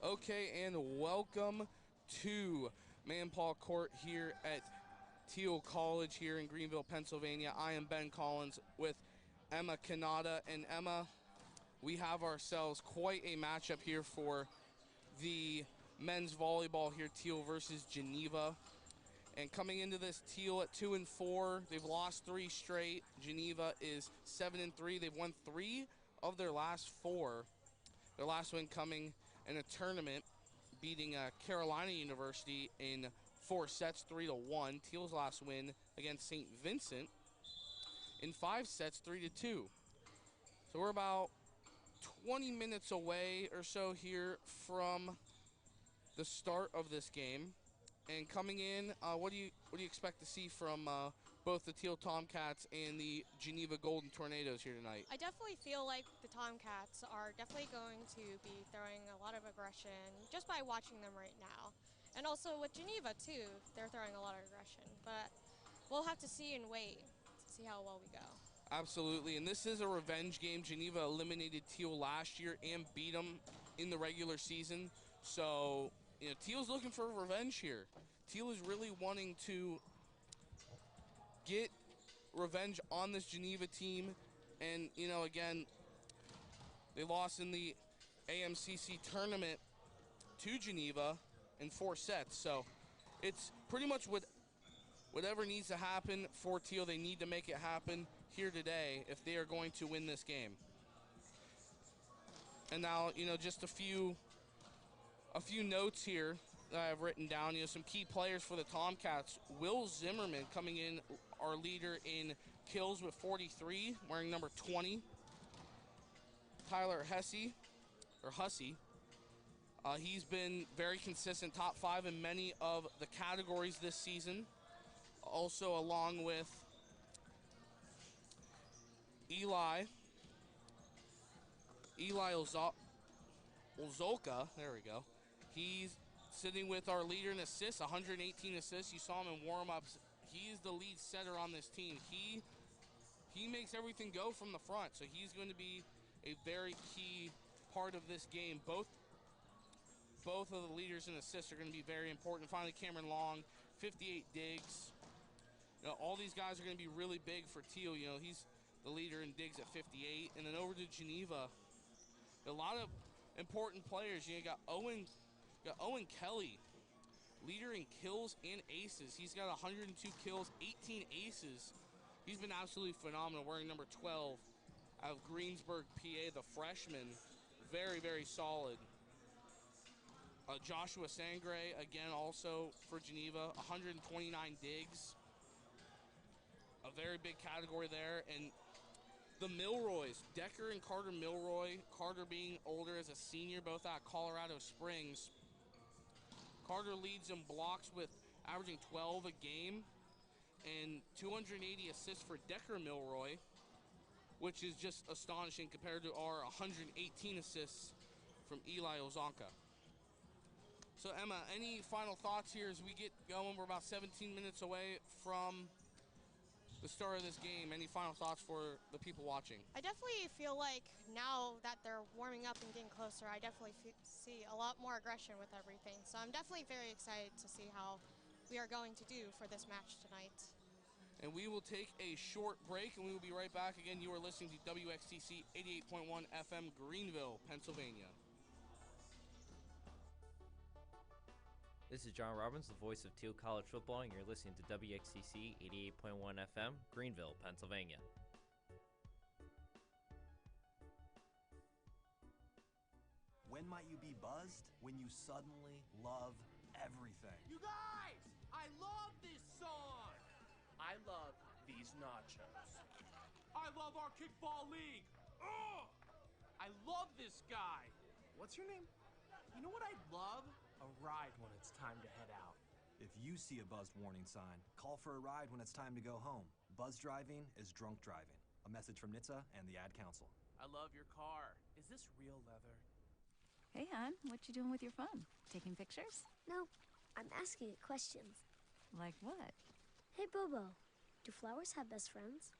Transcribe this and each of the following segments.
Okay, and welcome to Manpaw Court here at Thiel College here in Greenville, Pennsylvania. I am Ben Collins with Emma Kanata. And Emma, we have ourselves quite a matchup here for the men's volleyball here, Thiel versus Geneva. And coming into this, Thiel at 2-4. They've lost 3 straight. Geneva is 7-3. They've won 3 of their last 4. Their last win coming in a tournament, beating Carolina University in 4 sets, 3-1. Thiel's last win against St. Vincent in 5 sets, 3-2. So we're about 20 minutes away or so here from the start of this game. And coming in, what do you expect to see from both the Thiel Tomcats and the Geneva Golden Tornadoes here tonight? I definitely feel like the Tomcats are definitely going to be throwing a lot of aggression just by watching them right now. And also with Geneva too, they're throwing a lot of aggression. But we'll have to see and wait to see how well we go. Absolutely, and this is a revenge game. Geneva eliminated Thiel last year and beat them in the regular season. So, you know, Thiel's looking for revenge here. Thiel is really wanting to get revenge on this Geneva team. And, you know, again, they lost in the AMCC tournament to Geneva in 4 sets. So it's pretty much whatever needs to happen for Thiel. They need to make it happen here today if they are going to win this game. And now, you know, just a few notes here that I've written down. You know, some key players for the Tomcats. Will Zimmerman coming in, our leader in kills with 43, wearing number 20. Tyler Hussey, he's been very consistent, top 5 in many of the categories this season. Also along with Eli Olzolka, there we go. He's sitting with our leader in assists, 118 assists. You saw him in warm-ups. He's the lead setter on this team. He makes everything go from the front, so he's going to be a very key part of this game. Both of the leaders in assists are going to be very important. Finally, Cameron Long, 58 digs. You know, all these guys are going to be really big for Thiel. You know, he's the leader in digs at 58. And then over to Geneva, a lot of important players. You got Owen Kelly, leader in kills and aces. He's got 102 kills, 18 aces. He's been absolutely phenomenal, wearing number 12 out of Greensburg, PA, the freshman. Very, very solid. Joshua Sangre, again, also for Geneva, 129 digs. A very big category there. And the Milroys, Decker and Carter Milroy, Carter being older as a senior, both out of Colorado Springs. Carter leads in blocks with averaging 12 a game and 280 assists for Decker Milroy, which is just astonishing compared to our 118 assists from Eli Olzolka. So Emma, any final thoughts here as we get going? We're about 17 minutes away from the start of this game. Any final thoughts for the people watching? I definitely feel like now that they're warming up and getting closer, I definitely see a lot more aggression with everything. So I'm definitely very excited to see how we are going to do for this match tonight. And we will take a short break, and we will be right back. Again, you are listening to WXTC 88.1 FM, Greenville, Pennsylvania. This is John Robbins, the voice of Thiel College Football, and you're listening to WXTC 88.1 FM, Greenville, Pennsylvania. When might you be buzzed? When you suddenly love everything. You guys! I love this song! I love these nachos. I love our kickball league! Ugh! I love this guy! What's your name? You know what I'd love? A ride when it's time to head out. If you see a buzzed warning sign, call for a ride when it's time to go home. Buzz driving is drunk driving. A message from NHTSA and the Ad Council. I love your car. Is this real leather? Hey, hon, what you doing with your phone? Taking pictures? No, I'm asking it questions. Like what? Hey, Bobo, do flowers have best friends?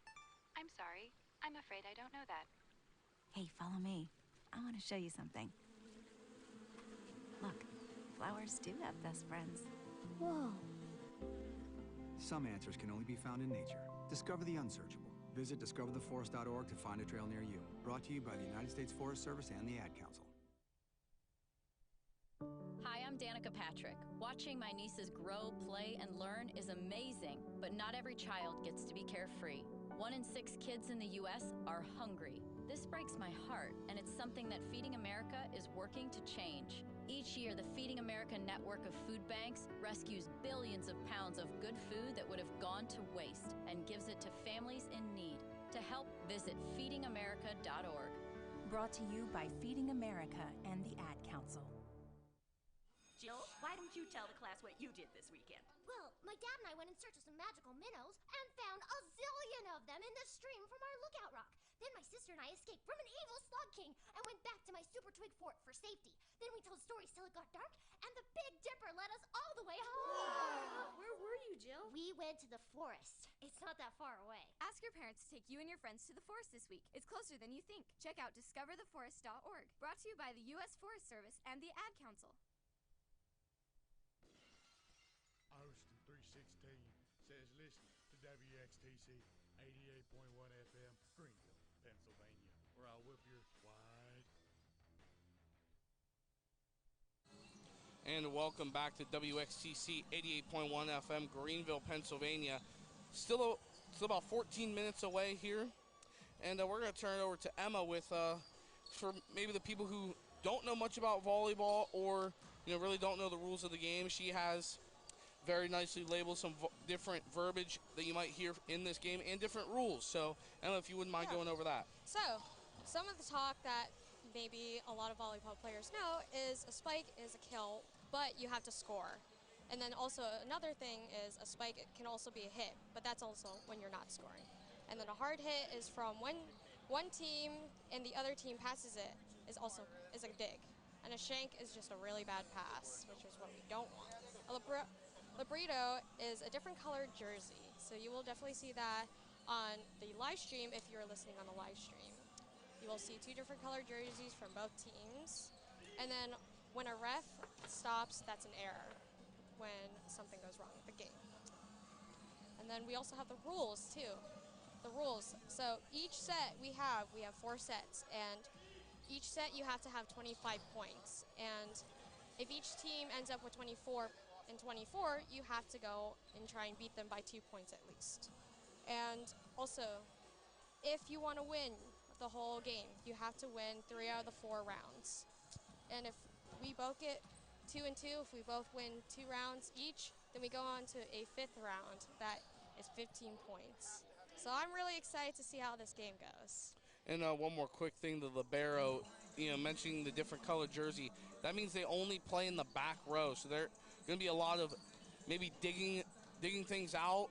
I'm sorry. I'm afraid I don't know that. Hey, follow me. I want to show you something. Look, flowers do have best friends. Whoa. Some answers can only be found in nature. Discover the unsearchable. Visit discovertheforest.org to find a trail near you. Brought to you by the United States Forest Service and the Ad Council. Hi, I'm Danica Patrick. Watching my nieces grow, play, and learn is amazing, but not every child gets to be carefree. 1 in 6 kids in the U.S. are hungry. This breaks my heart, and it's something that Feeding America is working to change. Each year, the Feeding America network of food banks rescues billions of pounds of good food that would have gone to waste and gives it to families in need. To help, visit feedingamerica.org. Brought to you by Feeding America and the Ad Council. Jill, why don't you tell the class what you did this weekend? Well, my dad and I went in search of some magical minnows and found a zillion of them in the stream from our lookout rock. Then my sister and I escaped from an evil slug king and went back to my super twig fort for safety. Then we told stories till it got dark, and the Big Dipper led us all the way home. Where were you, Jill? We went to the forest. It's not that far away. Ask your parents to take you and your friends to the forest this week. It's closer than you think. Check out discovertheforest.org. Brought to you by the U.S. Forest Service and the Ad Council. Austin 316 says listen to WXTC 88.1 FM, Greenville, Pennsylvania, where I'll whip your wide. And welcome back to WXTC 88.1 FM, Greenville, Pennsylvania. Still about 14 minutes away here. And we're going to turn it over to Emma with, for maybe the people who don't know much about volleyball or, really don't know the rules of the game. She has very nicely labeled some different verbiage that you might hear in this game and different rules. So, Emma, if you wouldn't mind going over that. So, some of the talk that maybe a lot of volleyball players know is a spike is a kill, but you have to score. And then also another thing is a spike can also be a hit, but that's also when you're not scoring. And then a hard hit is from when one team and the other team passes it is a dig. And a shank is just a really bad pass, which is what we don't want. A Librito is a different colored jersey, so you will definitely see that on the live stream if you're listening on the live stream. You will see 2 different colored jerseys from both teams. And then when a ref stops, that's an error when something goes wrong with the game. And then we also have the rules too. The rules. So each set we have 4 sets, and each set you have to have 25 points. And if each team ends up with 24 and 24, you have to go and try and beat them by 2 points at least. And also, if you want to win the whole game, you have to win 3 out of the 4 rounds. And if we both get 2 and 2, if we both win 2 rounds each, then we go on to a 5th round that is 15 points. So I'm really excited to see how this game goes. And one more quick thing, the libero, mentioning the different colored jersey, that means they only play in the back row. So they're going to be a lot of maybe digging things out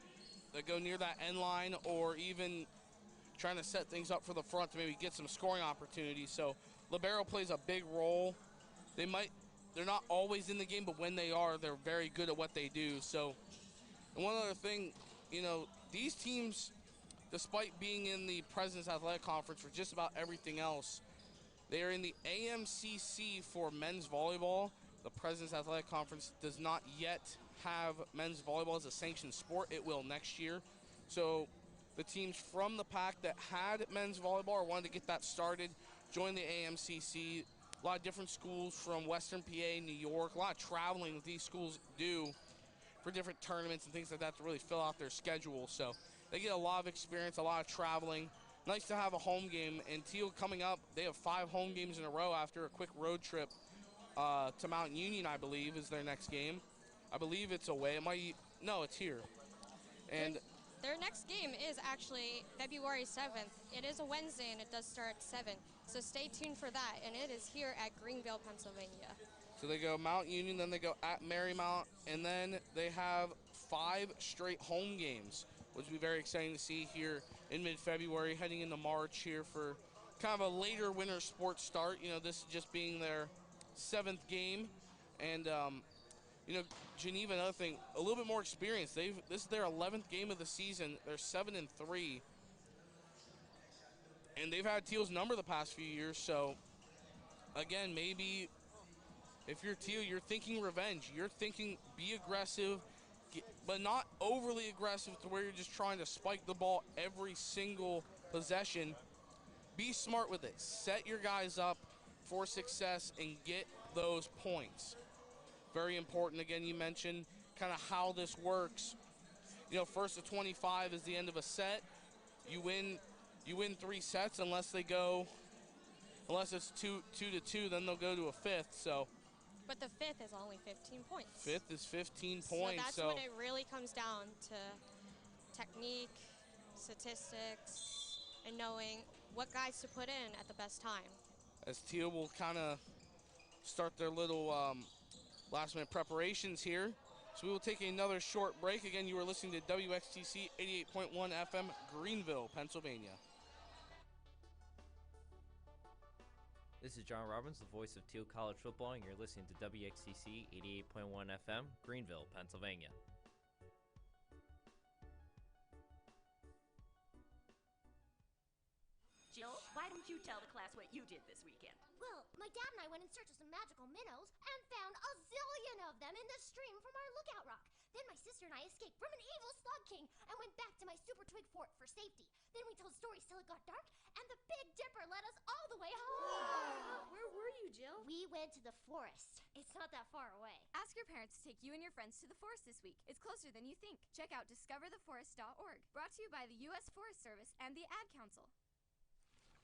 that go near that end line, or even trying to set things up for the front to maybe get some scoring opportunities. So libero plays a big role. They're not always in the game, but when they are, they're very good at what they do. So, and one other thing, these teams, despite being in the President's Athletic Conference for just about everything else, they are in the AMCC for men's volleyball. The President's Athletic Conference does not yet have men's volleyball as a sanctioned sport. It will next year. So the teams from the pack that had men's volleyball or wanted to get that started join the AMCC. A lot of different schools from Western PA, New York, a lot of traveling that these schools do for different tournaments and things like that to really fill out their schedule. So they get a lot of experience, a lot of traveling. Nice to have a home game. And Thiel coming up, they have 5 home games in a row after a quick road trip to Mount Union, I believe, is their next game. I believe it's away. No, it's here. And their next game is actually February 7th. It is a Wednesday, and it does start at 7. So stay tuned for that, and it is here at Greenville, Pennsylvania. So they go Mount Union, then they go at Marymount, and then they have 5 straight home games, which will be very exciting to see here in mid-February, heading into March here for kind of a later winter sports start. This is just being their 7th game. And, Geneva, another thing, a little bit more experience. This is their 11th game of the season. They're 7-3. And they've had Thiel's number the past few years. So, again, maybe if you're Thiel, you're thinking revenge. You're thinking be aggressive, but not overly aggressive to where you're just trying to spike the ball every single possession. Be smart with it. Set your guys up for success and get those points. Very important. Again, you mentioned kind of how this works. You know, first to 25 is the end of a set. You win 3 sets unless it's 2-2, then they'll go to a fifth. So But the fifth is only 15 points. fifth is 15 So points. that's when it really comes down to technique, statistics, and knowing what guys to put in at the best time. As Thiel will kind of start their little last-minute preparations here. So we will take another short break. Again, you are listening to WXTC 88.1 FM, Greenville, Pennsylvania. This is John Robbins, the voice of Thiel College Football, and you're listening to WXTC 88.1 FM, Greenville, Pennsylvania. Jill, why don't you tell the class what you did this weekend? Well, my dad and I went in search of some magical minnows and found a zillion of them in the stream from our lookout rock. Then my sister and I escaped from an evil slug king and went back to my super twig fort for safety. Then we told stories till it got dark, and the Big Dipper led us all the way home. Where were you, Jill? We went to the forest. It's not that far away. Ask your parents to take you and your friends to the forest this week. It's closer than you think. Check out discovertheforest.org. Brought to you by the U.S. Forest Service and the Ad Council.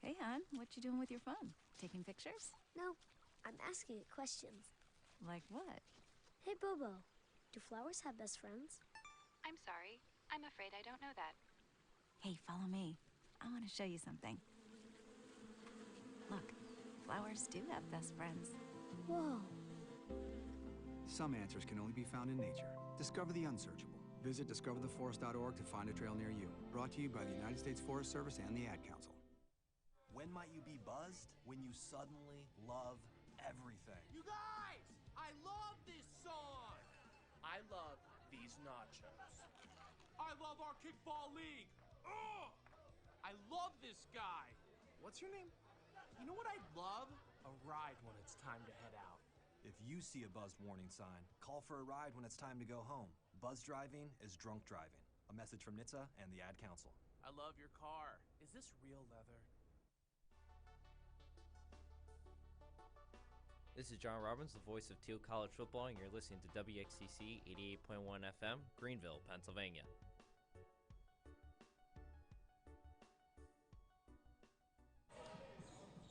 Hey, hon, what you doing with your phone? Taking pictures? No, I'm asking it questions. Like what? Hey, Bobo, do flowers have best friends? I'm sorry. I'm afraid I don't know that. Hey, follow me. I want to show you something. Look, flowers do have best friends. Whoa. Some answers can only be found in nature. Discover the unsearchable. Visit discovertheforest.org to find a trail near you. Brought to you by the United States Forest Service and the Ad Council. When might you be buzzed? When you suddenly love everything. You guys, I love this song. I love these nachos. I love our kickball league. Ugh! I love this guy. What's your name? You know what I'd love? A ride when it's time to head out. If you see a buzzed warning sign, call for a ride when it's time to go home. Buzz driving is drunk driving. A message from NHTSA and the Ad Council. I love your car. Is this real leather? This is John Robbins, the voice of Thiel College Football, and you're listening to WXTC 88.1 FM, Greenville, Pennsylvania.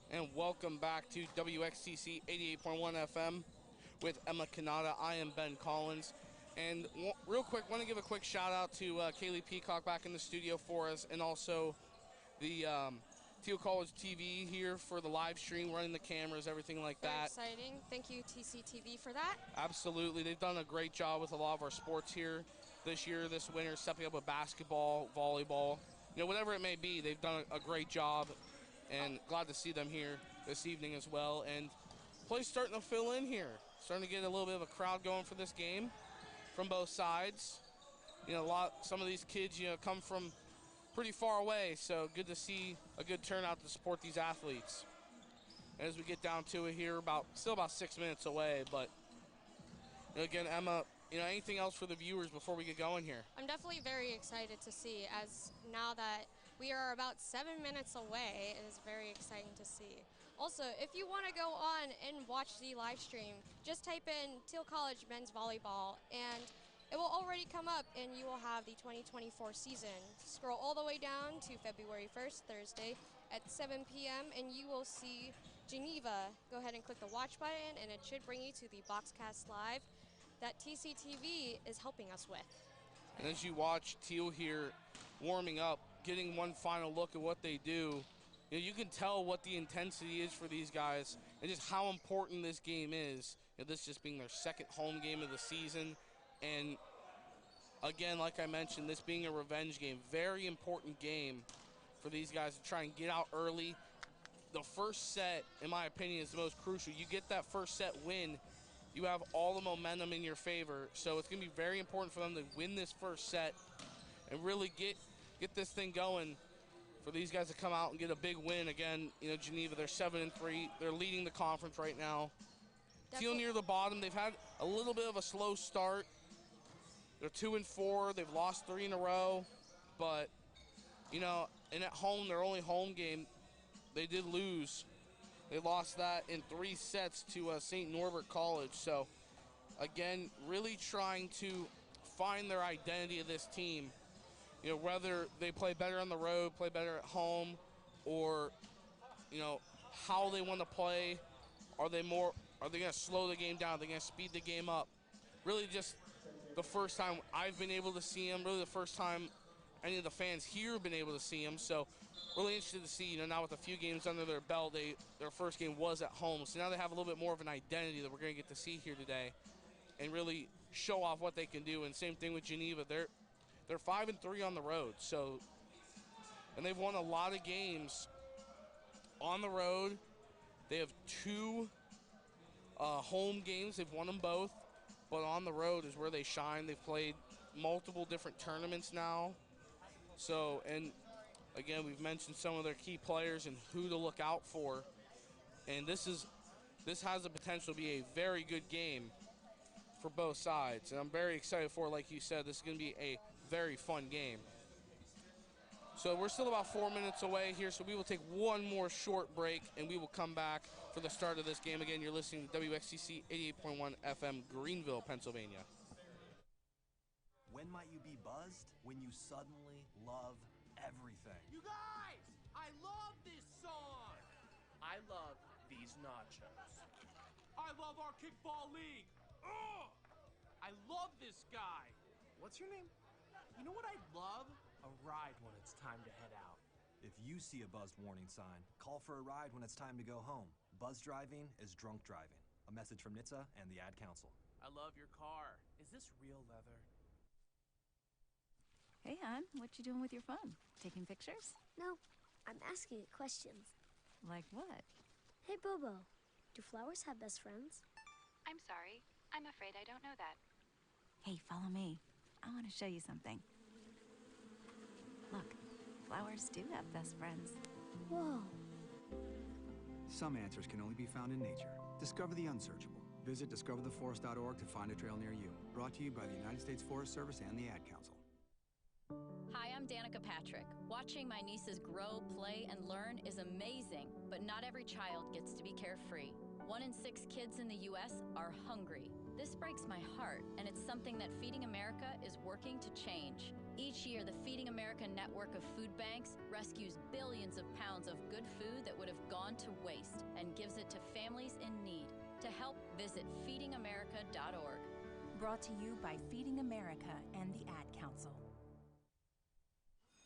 And welcome back to WXTC 88.1 FM with Emma Kanata. I am Ben Collins. And real quick, want to give a quick shout out to Kaylee Peacock back in the studio for us, and also the Thiel College TV here for the live stream, running the cameras, everything like Very that. exciting. Thank you, TCTV, for that. Absolutely. They've done a great job with a lot of our sports here this year, this winter, stepping up with basketball, volleyball, whatever it may be. They've done a great job, and glad to see them here this evening as well. And place starting to fill in here. Starting to get a little bit of a crowd going for this game from both sides. Some of these kids, come from pretty far away, so good to see a good turnout to support these athletes. And as we get down to it here, still about 6 minutes away, but again, Emma, anything else for the viewers before we get going here? I'm definitely very excited to see, as now that we are about 7 minutes away, it is very exciting to see. Also, if you want to go on and watch the live stream, just type in Thiel College Men's Volleyball, and it will already come up, and you will have the 2024 season. Scroll all the way down to February 1st, Thursday, at 7 p.m., and you will see Geneva. Go ahead and click the watch button, and it should bring you to the Boxcast Live that TCTV is helping us with. And as you watch Thiel here warming up, getting one final look at what they do, you can tell what the intensity is for these guys and just how important this game is. This just being their second home game of the season. And again, like I mentioned, this being a revenge game, very important game for these guys to try and get out early. The first set, in my opinion, is the most crucial. You get that first set win, you have all the momentum in your favor. So it's going to be very important for them to win this first set and really get this thing going. For these guys to come out and get a big win again, Geneva, they're 7-3. They're leading the conference right now. Thiel near the bottom. They've had a little bit of a slow start. They're 2-4. They've lost 3 in a row. But, and at home, their only home game, they did lose. They lost that in 3 sets to St. Norbert College. So, again, really trying to find their identity of this team. Whether they play better on the road, play better at home, or, how they want to play. Are they going to slow the game down? Are they going to speed the game up? Really just the first time I've been able to see them. Really the first time any of the fans here have been able to see them. So really interested to see, now with a few games under their belt, their first game was at home. So now they have a little bit more of an identity that we're going to get to see here today and really show off what they can do. And same thing with Geneva. They're 5-3 on the road. So, and they've won a lot of games on the road. They have 2 home games. They've won them both. But on the road is where they shine. They've played multiple different tournaments now. So, and again, we've mentioned some of their key players and who to look out for. And this has the potential to be a very good game for both sides. And I'm very excited for, like you said, this is going to be a very fun game. So we're still about 4 minutes away here, so we will take one more short break, and we will come back for the start of this game. Again, you're listening to WXCC 88.1 FM, Greenville, Pennsylvania. When might you be buzzed? When you suddenly love everything. You guys, I love this song. I love these nachos. I love our kickball league. Ugh! I love this guy. What's your name? You know what I'd love? A ride when it's time to head out. If you see a buzzed warning sign, call for a ride when it's time to go home. Buzz driving is drunk driving. A message from NHTSA and the Ad Council. I love your car. Is this real leather? Hey, hon, what you doing with your phone? Taking pictures? No, I'm asking it questions. Like what? Hey, Bobo, do flowers have best friends? I'm sorry. I'm afraid I don't know that. Hey, follow me. I want to show you something. Look, flowers do have best friends. Whoa. Some answers can only be found in nature. Discover the unsearchable. Visit discovertheforest.org to find a trail near you. Brought to you by the United States Forest Service and the Ad Council. Hi, I'm Danica Patrick. Watching my nieces grow, play, and learn is amazing, but not every child gets to be carefree. 1 in 6 kids in the U.S. are hungry. This breaks my heart, and it's something that Feeding America is working to change. Each year, the Feeding America network of food banks rescues billions of pounds of good food that would have gone to waste and gives it to families in need. To help, visit feedingamerica.org. Brought to you by Feeding America and the Ad Council.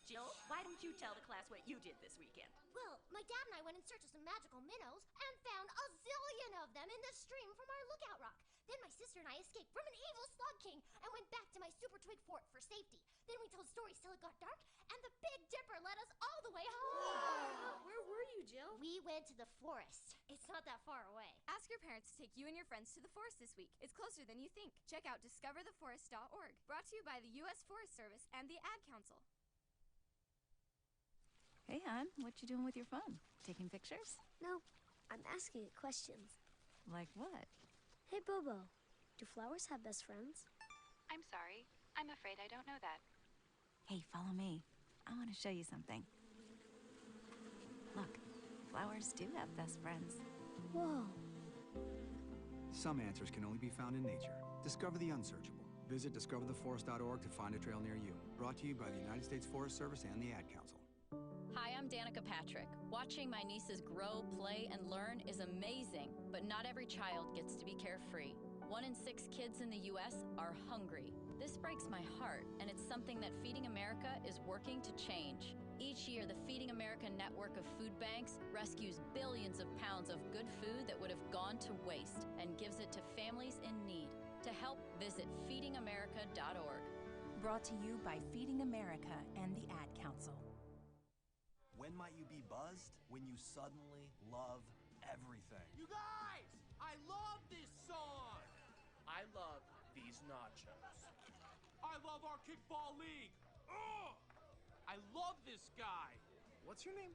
Jill, why don't you tell the class what you did this weekend? Well, my dad and I went in search of some magical minnows and found a zillion of them in the stream from our lookout rock. Then my sister and I escaped from an evil slug king and went back to my super twig fort for safety. Then we told stories till it got dark, and the Big Dipper led us all the way home. Where were you, Jill? We went to the forest. It's not that far away. Ask your parents to take you and your friends to the forest this week. It's closer than you think. Check out discovertheforest.org. Brought to you by the U.S. Forest Service and the Ad Council. Hey, hon, what you doing with your phone? Taking pictures? No, I'm asking it questions. Like what? Hey, Bobo, do flowers have best friends? I'm sorry. I'm afraid I don't know that. Hey, follow me. I want to show you something. Look, flowers do have best friends. Whoa. Some answers can only be found in nature. Discover the unsearchable. Visit discovertheforest.org to find a trail near you. Brought to you by the United States Forest Service and the Ad Council. Hi, I'm Danica Patrick. Watching my nieces grow, play, and learn is amazing, but not every child gets to be carefree. 1 in 6 kids in the U.S. are hungry. This breaks my heart, and it's something that Feeding America is working to change. Each year, the Feeding America network of food banks rescues billions of pounds of good food that would have gone to waste and gives it to families in need. To help, visit feedingamerica.org. Brought to you by Feeding America and the Ad Council. When might you be buzzed? When you suddenly love everything. You guys, I love this song. I love these nachos. I love our kickball league. Ugh! I love this guy. What's your name?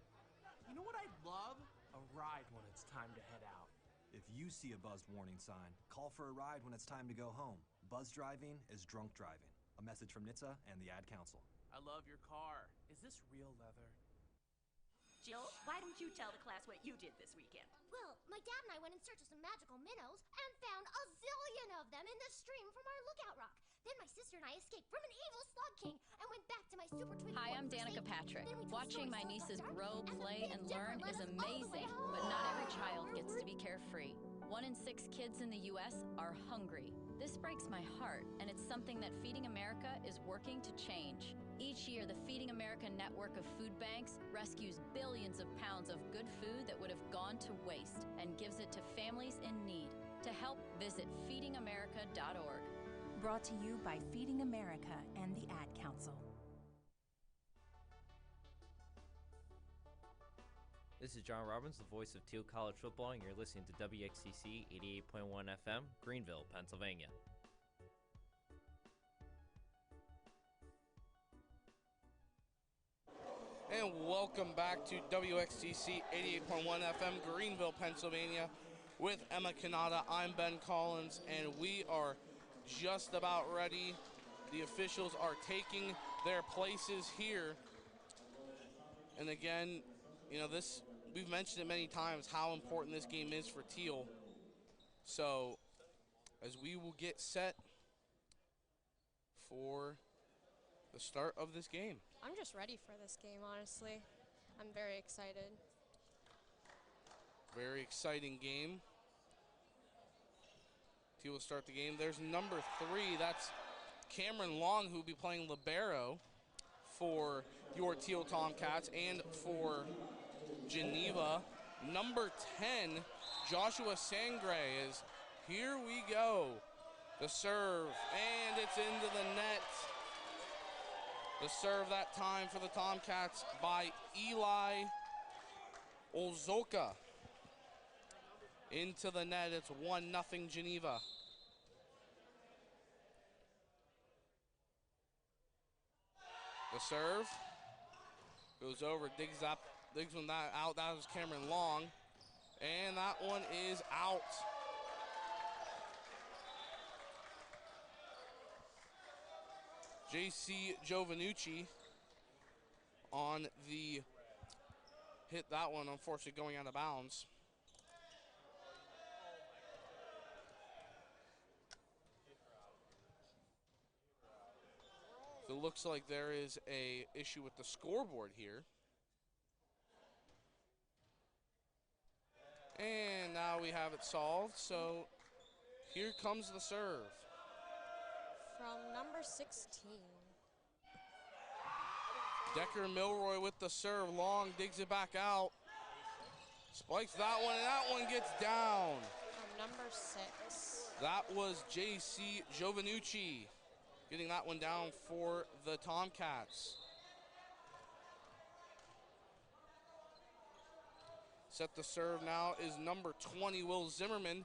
You know what I'd love? A ride when it's time to head out. If you see a buzzed warning sign, call for a ride when it's time to go home. Buzz driving is drunk driving. A message from NHTSA and the Ad Council. I love your car. Is this real leather? Jill, why don't you tell the class what you did this weekend? Well, my dad and I went in search of some magical minnows and found a zillion of them in the stream from our lookout rock. Then my sister and I escaped from an evil slug king and went back to my super twig. Hi, I'm Danica Patrick. Watching my nieces grow, play, and learn is amazing, but not every child gets to be carefree. 1 in 6 kids in the U.S. are hungry. This breaks my heart, and it's something that Feeding America is working to change. Each year, the Feeding America network of food banks rescues billions of pounds of good food that would have gone to waste and gives it to families in need. To help, visit feedingamerica.org. Brought to you by Feeding America and the Ad Council. This is John Robbins, the voice of Thiel College Football, and you're listening to WXCC 88.1 FM, Greenville, Pennsylvania. And welcome back to WXCC 88.1 FM, Greenville, Pennsylvania, with Emma Kanata. I'm Ben Collins, and we are just about ready. The officials are taking their places here. And again, you know, we've mentioned it many times how important this game is for Thiel. So, as we will get set for the start of this game. I'm just ready for this game, honestly. I'm very excited. Very exciting game. Thiel will start the game. There's number 3. That's Cameron Long, who will be playing libero for your Thiel Tomcats and for Geneva. Number 10, Joshua Sangre is here we go. The serve, and it's into the net. The serve that time for the Tomcats by Eli Olzoka. Into the net, it's 1-0 Geneva. The serve goes over, digs one that out. That was Cameron Long, and that one is out. J.C. Giovanucci on the hit, that one unfortunately going out of bounds. So it looks like there is a issue with the scoreboard here. And now we have it solved, so here comes the serve. From number 16. Decker Milroy with the serve. Long digs it back out. Spikes that one, and that one gets down. From number 6. That was J.C. Giovanucci getting that one down for the Tomcats. Set the serve now is number 20, Will Zimmerman.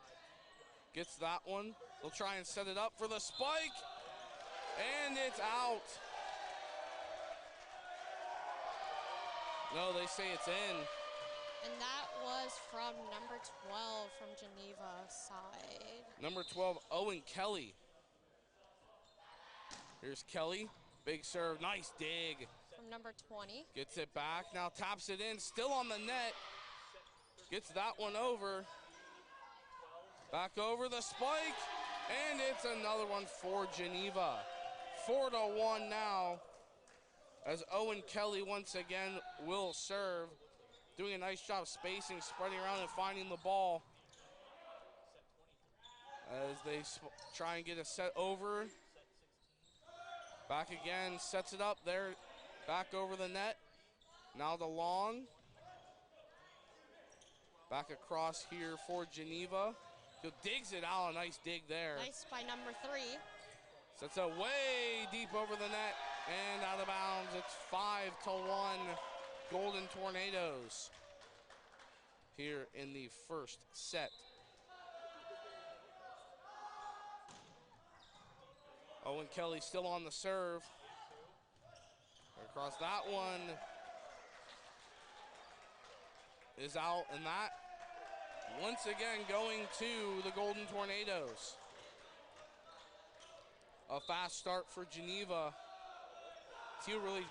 Gets that one. They'll try and set it up for the spike. And it's out. No, they say it's in. And that was from number 12 from Geneva side. Number 12, Owen Kelly. Here's Kelly. Big serve. Nice dig. From number 20. Gets it back. Now taps it in. Still on the net. Gets that one over. Back over the spike. And it's another one for Geneva. 4-1 now. As Owen Kelly once again will serve. Doing a nice job spacing, spreading around and finding the ball. As they try and get a set over. Back again, sets it up there. Back over the net. Now to Long. Back across here for Geneva. So digs it out, a nice dig there. Nice by number 3. Sets it way deep over the net and out of bounds. It's 5-1 Golden Tornadoes here in the first set. Owen Kelly still on the serve. Across that one is out, and that once again going to the Golden Tornadoes. A fast start for Geneva. Thiel really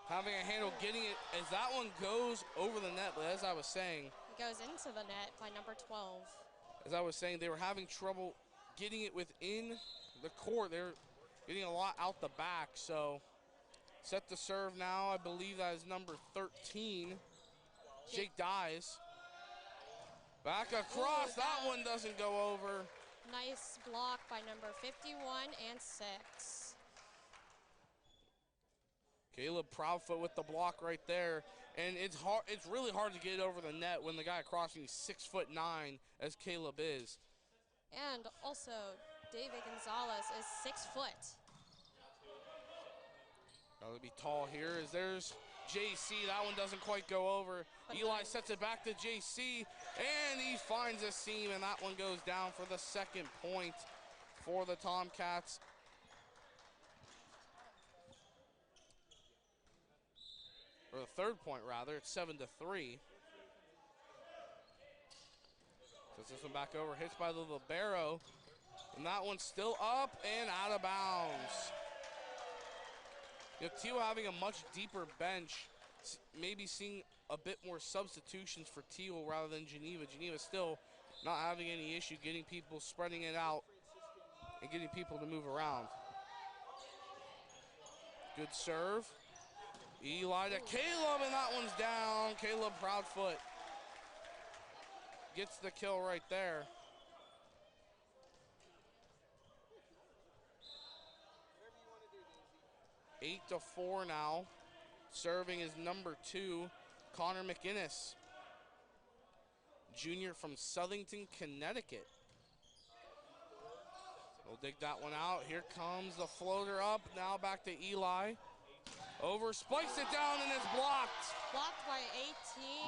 having a handle getting it as that one goes over the net, but as I was saying. It goes into the net by number 12. As I was saying, they were having trouble getting it within the court. They're getting a lot out the back, so set the serve now. I believe that is number 13. Jake Dyes. Back across, that one doesn't go over. Nice block by number 51 and 6. Caleb Proudfoot with the block right there. And it's hard. It's really hard to get over the net when the guy crossing is 6'9", as Caleb is. And also, David Gonzalez is 6 foot. Gotta be tall here as there's JC. That one doesn't quite go over. But Eli sets it back to JC, and he finds a seam, and that one goes down for the second point for the Tomcats. Or the third point, rather. It's 7-3. Sets this one back over, hits by the libero, and that one's still up and out of bounds. You know, Thiel having a much deeper bench, maybe seeing a bit more substitutions for Thiel rather than Geneva. Geneva still not having any issue getting people, spreading it out, and getting people to move around. Good serve. Eli to Caleb, and that one's down. Caleb Proudfoot gets the kill right there. Eight to 4 now. Serving is number 2, Connor McInnes, junior from Southington, Connecticut. We'll dig that one out. Here comes the floater up. Now back to Eli. Over, spikes it down, and it's blocked. Blocked by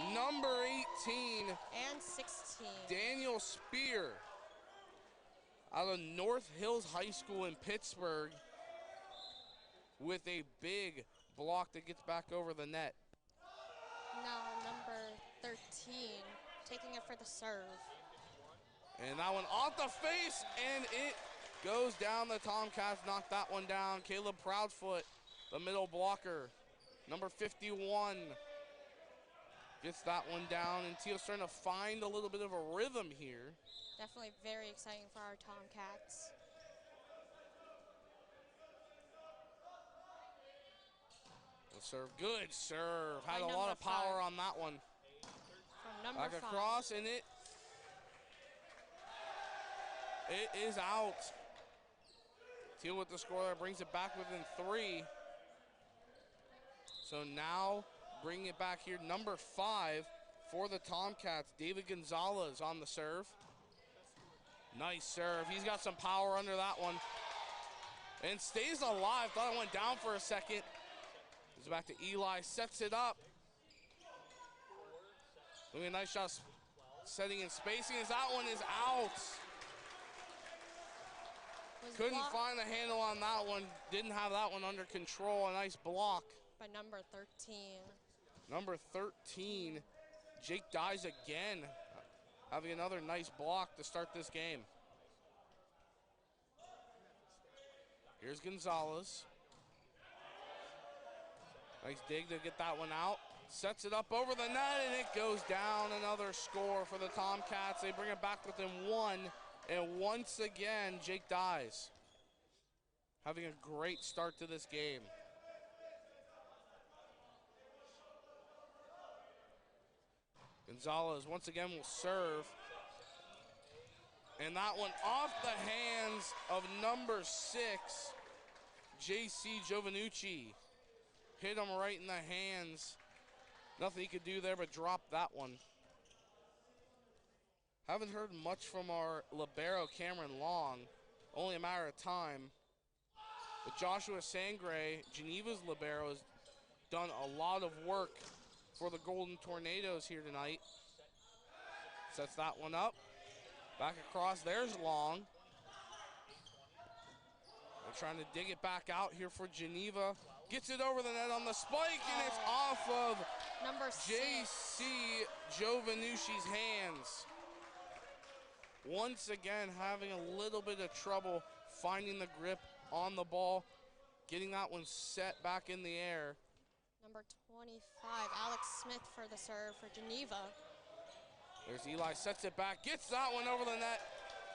18. Number 18. And 16. Daniel Spear out of North Hills High School in Pittsburgh with a big block that gets back over the net. Now number 13 taking it for the serve. And that one off the face, and it goes down. The Tomcats knocked that one down. Caleb Proudfoot, the middle blocker, number 51, gets that one down. And Thiel's starting to find a little bit of a rhythm here. Definitely very exciting for our Tomcats. The serve, good serve. Had a lot of power on that one. From number 5. Back across, and it is out. Thiel with the score that brings it back within 3. So now bringing it back here, number 5 for the Tomcats, David Gonzalez on the serve. Nice serve. He's got some power under that one. And stays alive. Thought it went down for a second. Goes back to Eli, sets it up. Doing a nice shot setting and spacing as that one is out. Couldn't find the handle on that one. Didn't have that one under control. A nice block. By number 13. Number 13, Jake Dyes again. Having another nice block to start this game. Here's Gonzalez. Nice dig to get that one out. Sets it up over the net, and it goes down. Another score for the Tomcats. They bring it back within 1. And once again, Jake Dyes having a great start to this game. Gonzalez once again will serve. And that one off the hands of number 6, JC Giovanucci. Hit him right in the hands. Nothing he could do there but drop that one. Haven't heard much from our libero, Cameron Long. Only a matter of time. But Joshua Sangre, Geneva's libero, has done a lot of work for the Golden Tornadoes here tonight. Sets that one up. Back across, there's Long. They're trying to dig it back out here for Geneva. Gets it over the net on the spike, and it's off of number JC Giovanucci's hands. once again having a little bit of trouble finding the grip on the ball, getting that one set back in the air. Number 25, Alex Smith for the serve for Geneva. There's Eli, sets it back, gets that one over the net,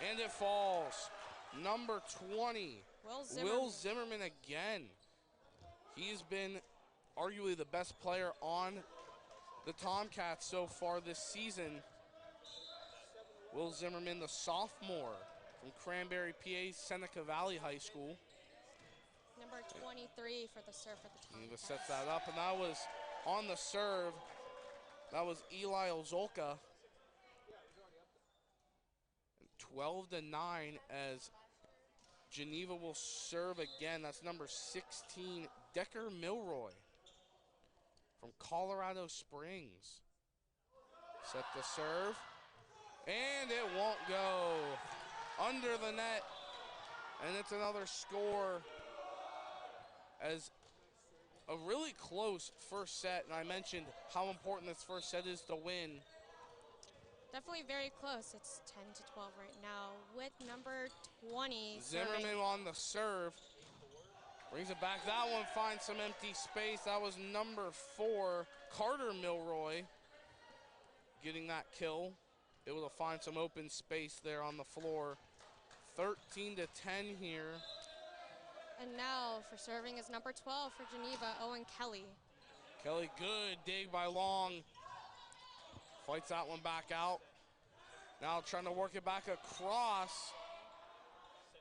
and it falls. Number 20, Will Zimmerman again. He's been arguably the best player on the Tomcats so far this season. Will Zimmerman, the sophomore from Cranberry, PA, Seneca Valley High School. Number 23 for the serve for the Tomcats. Geneva sets that up, and that was on the serve. That was Eli Ozolka. 12-9 as Geneva will serve again. That's number 16, Decker Milroy from Colorado Springs. Set the serve, and it won't go. Under the net, and it's another score as a really close first set, and I mentioned how important this first set is to win. Definitely very close. It's 10-12 right now with number 20 Zimmerman serving. on the serve. Brings it back. That one finds some empty space. That was number 4, Carter Milroy, getting that kill. Able to find some open space there on the floor. 13-10 here. And now for serving is number 12 for Geneva, Owen Kelly. Kelly, good dig by Long. Fights that one back out. Now trying to work it back across.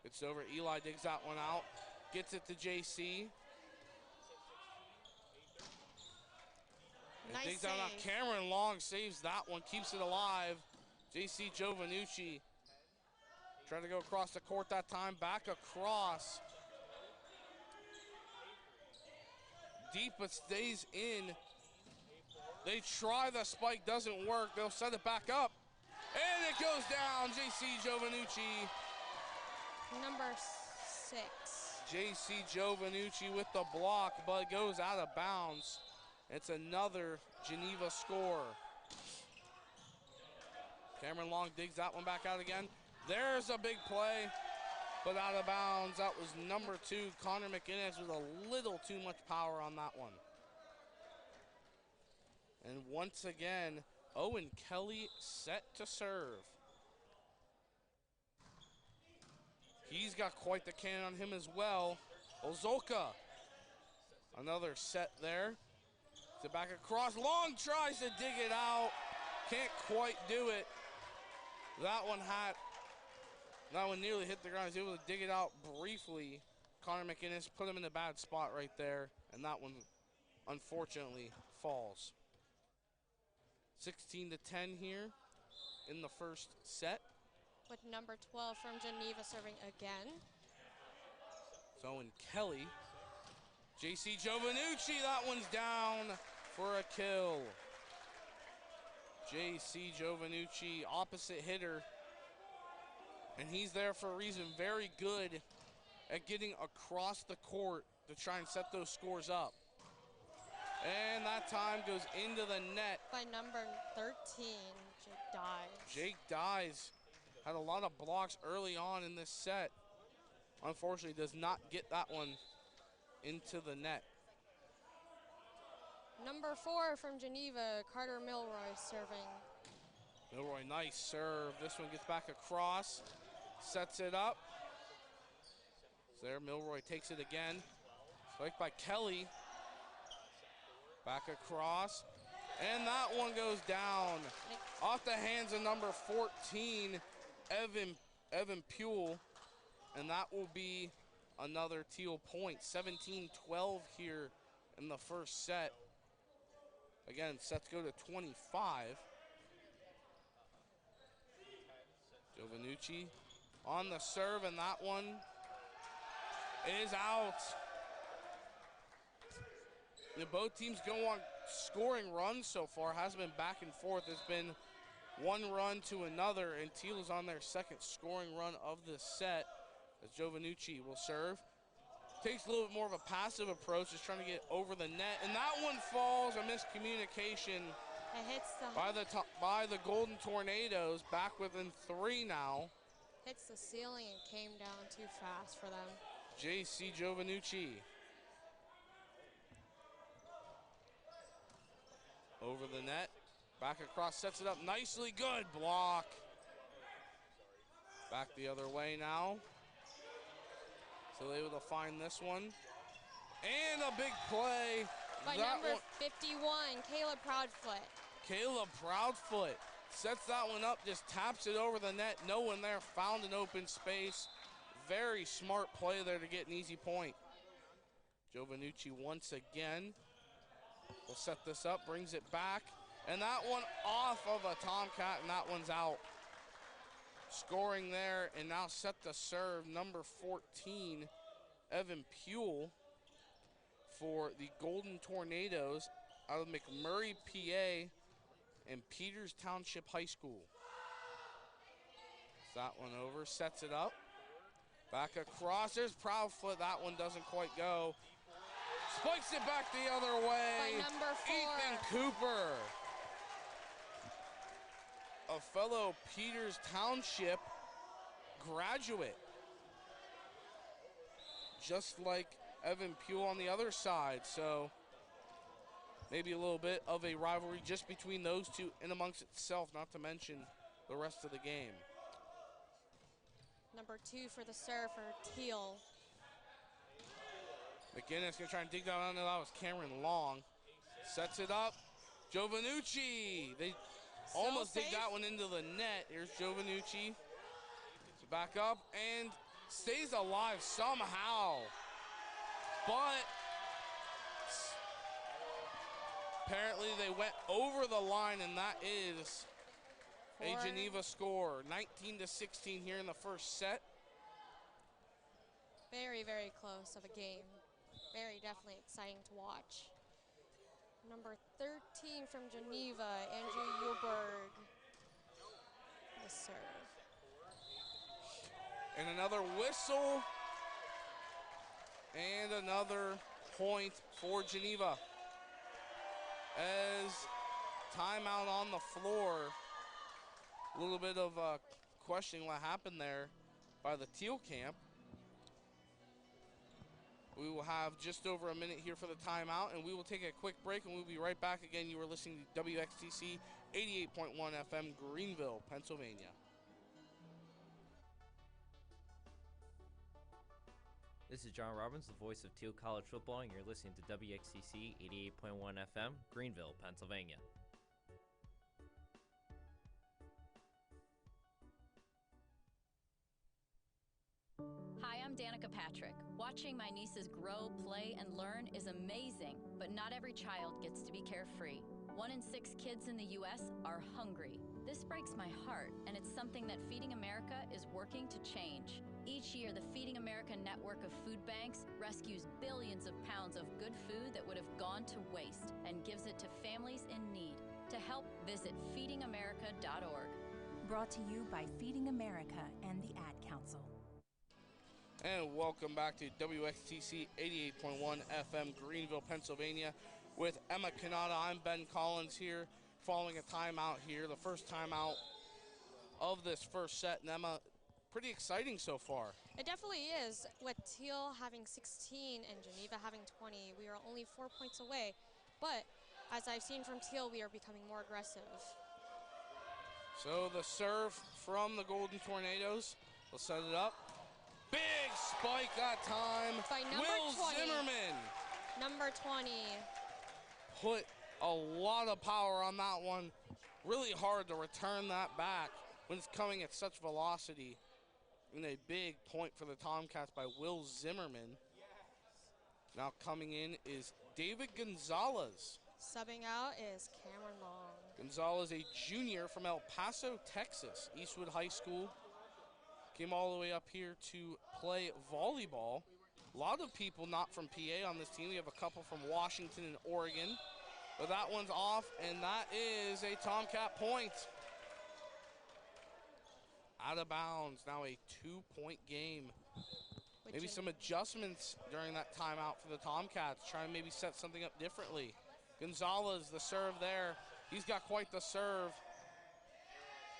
It's over. Eli digs that one out. Gets it to JC. And Nice digs that one out. save. Cameron Long saves that one, keeps it alive. JC Giovanucci trying to go across the court that time. Back across. Deep, but stays in. They try the spike, doesn't work. They'll set it back up. And it goes down. JC Giovanucci. Number 6. JC Giovanucci with the block, but it goes out of bounds. It's another Geneva score. Cameron Long digs that one back out again. There's a big play, but out of bounds. That was number 2, Connor McInnes, with a little too much power on that one. And once again, Owen Kelly set to serve. He's got quite the cannon on him as well. Ozolka, another set there. To back across, Long tries to dig it out. Can't quite do it. That one nearly hit the ground. He was able to dig it out briefly. Connor McInnes put him in a bad spot right there, and that one unfortunately falls. 16-10 here in the first set. With number 12 from Geneva serving again. So Owen Kelly. JC Giovanucci, that one's down for a kill. JC Giovanucci, opposite hitter. And he's there for a reason. Very good at getting across the court to try and set those scores up. And that time goes into the net. By number 13, Jake Dyes. Jake Dyes had a lot of blocks early on in this set. Unfortunately, does not get that one into the net. Number 4 from Geneva, Carter Milroy serving. Milroy, nice serve. This one gets back across, sets it up. So there, Milroy takes it again. Spiked by Kelly. Back across, and that one goes down. Off the hands of number 14, Evan Puel, and that will be another Thiel point. 17-12 here in the first set. Again, sets go to 25. Giovanucci on the serve, and that one is out. Both teams go on scoring runs so far. Has been back and forth. It's been one run to another, and Thiel is on their second scoring run of this set as Giovanucci will serve. Takes a little bit more of a passive approach, just trying to get over the net, and that one falls. A miscommunication It hits the by the Golden Tornadoes, back within 3 now. Hits the ceiling and came down too fast for them. J.C. Giovanucci. Over the net, back across, sets it up nicely, good block. Back the other way now. Still able to find this one. And a big play. By that number 51, Caleb Proudfoot. Caleb Proudfoot sets that one up, just taps it over the net. No one there, found an open space. Very smart play there to get an easy point. Giovanucci once again will set this up, brings it back. And that one off of a Tomcat, and that one's out. Scoring there, and now set the serve, number 14, Evan Puel, for the Golden Tornadoes out of McMurray, PA, and Peters Township High School. That one over, sets it up. Back across, there's Proudfoot, that one doesn't quite go. Spikes it back the other way. By number 4. Ethan Cooper. A fellow Peters Township graduate. Just like Evan Puel on the other side, so maybe a little bit of a rivalry just between those two and amongst itself, not to mention the rest of the game. Number 2 for the serve for Thiel. McGinnis gonna try and dig that on. That was Cameron Long. Sets it up. Giovanucci. They almost dig that one into the net. Here's Giovanucci. So back up and stays alive somehow. But apparently they went over the line, and that is a Geneva score. 19-16 here in the first set. Very, very close of a game. Very definitely exciting to watch. Number 13 from Geneva, Andrew Uhlberg. The serve. And another whistle. And another point for Geneva. As timeout on the floor. A little bit of questioning what happened there by the Thiel camp. We will have just over a minute here for the timeout, and we will take a quick break, and we'll be right back. Again, you are listening to WXTC 88.1 FM, Greenville, Pennsylvania. This is John Robbins, the voice of Thiel College Football, and you're listening to WXTC 88.1 FM, Greenville, Pennsylvania. Hi, I'm Danica Patrick. Watching my nieces grow, play, and learn is amazing, but not every child gets to be carefree. 1 in 6 kids in the U.S. are hungry. This breaks my heart, and it's something that Feeding America is working to change. Each year, the Feeding America network of food banks rescues billions of pounds of good food that would have gone to waste and gives it to families in need. To help, visit feedingamerica.org. Brought to you by Feeding America and the Ad Council. And welcome back to WXTC 88.1 FM, Greenville, Pennsylvania, with Emma Kanata. I'm Ben Collins here, following a timeout here, the first timeout of this first set. And Emma, pretty exciting so far. It definitely is. With Thiel having 16 and Geneva having 20, we are only 4 points away. But as I've seen from Thiel, we are becoming more aggressive. So the serve from the Golden Tornadoes. We'll set it up. Big spike that time. By number Will 20. Zimmerman. Number 20. Put a lot of power on that one. Really hard to return that back when it's coming at such velocity. And a big point for the Tomcats by Will Zimmerman. Now coming in is David Gonzalez. Subbing out is Cameron Long. Gonzalez, a junior from El Paso, Texas, Eastwood High School. Came all the way up here to play volleyball. A lot of people not from PA on this team. We have a couple from Washington and Oregon. But that one's off, and that is a Tomcat point. Out of bounds. Now a 2-point game. Maybe some adjustments during that timeout for the Tomcats, trying to maybe set something up differently. Gonzalez, the serve there. He's got quite the serve.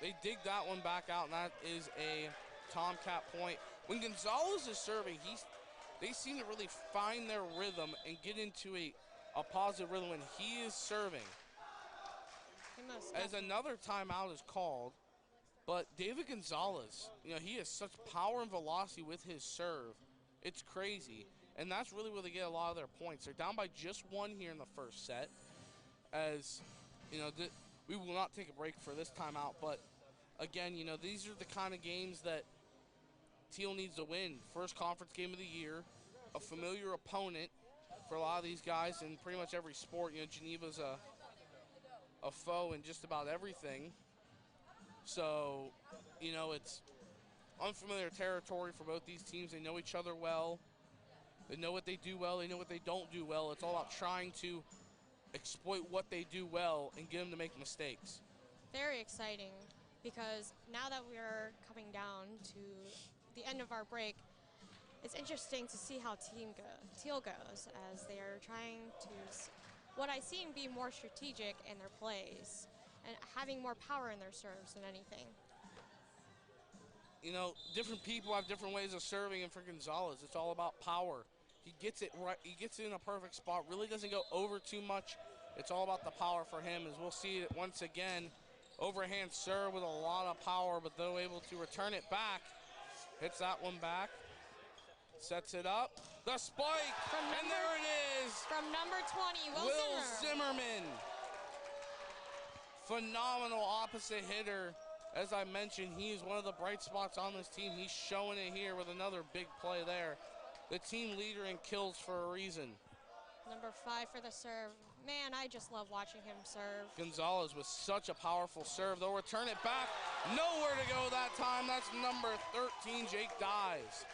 They dig that one back out, and that is a Tomcat point. When Gonzalez is serving, they seem to really find their rhythm and get into a positive rhythm when he is serving. As another timeout is called, but David Gonzalez, he has such power and velocity with his serve. It's crazy, and that's really where they get a lot of their points. They're down by just one here in the first set, as we will not take a break for this timeout, but again, these are the kind of games that Thiel needs to win. First conference game of the year, a familiar opponent for a lot of these guys in pretty much every sport. Geneva's a foe in just about everything. So, it's unfamiliar territory for both these teams. They know each other well. They know what they do well. They know what they don't do well. It's all about trying to exploit what they do well and get them to make mistakes. Very exciting, because now that we're coming down to the end of our break, it's interesting to see how Thiel goes, as they are trying to, what I see, be more strategic in their plays and having more power in their serves than anything. Different people have different ways of serving, and for Gonzalez, it's all about power. He gets it right. He gets it in a perfect spot. Really doesn't go over too much. It's all about the power for him, as we'll see it once again. Overhand serve with a lot of power, but though able to return it back. Hits that one back. Sets it up. The spike, and there it is. From number 20, Will Zimmerman. Phenomenal opposite hitter. As I mentioned, he is one of the bright spots on this team. He's showing it here with another big play there. The team leader in kills for a reason. Number 5 for the serve. Man, I just love watching him serve. Gonzalez with such a powerful serve. They'll return it back. Nowhere to go that time. That's number 13, Jake Dyes.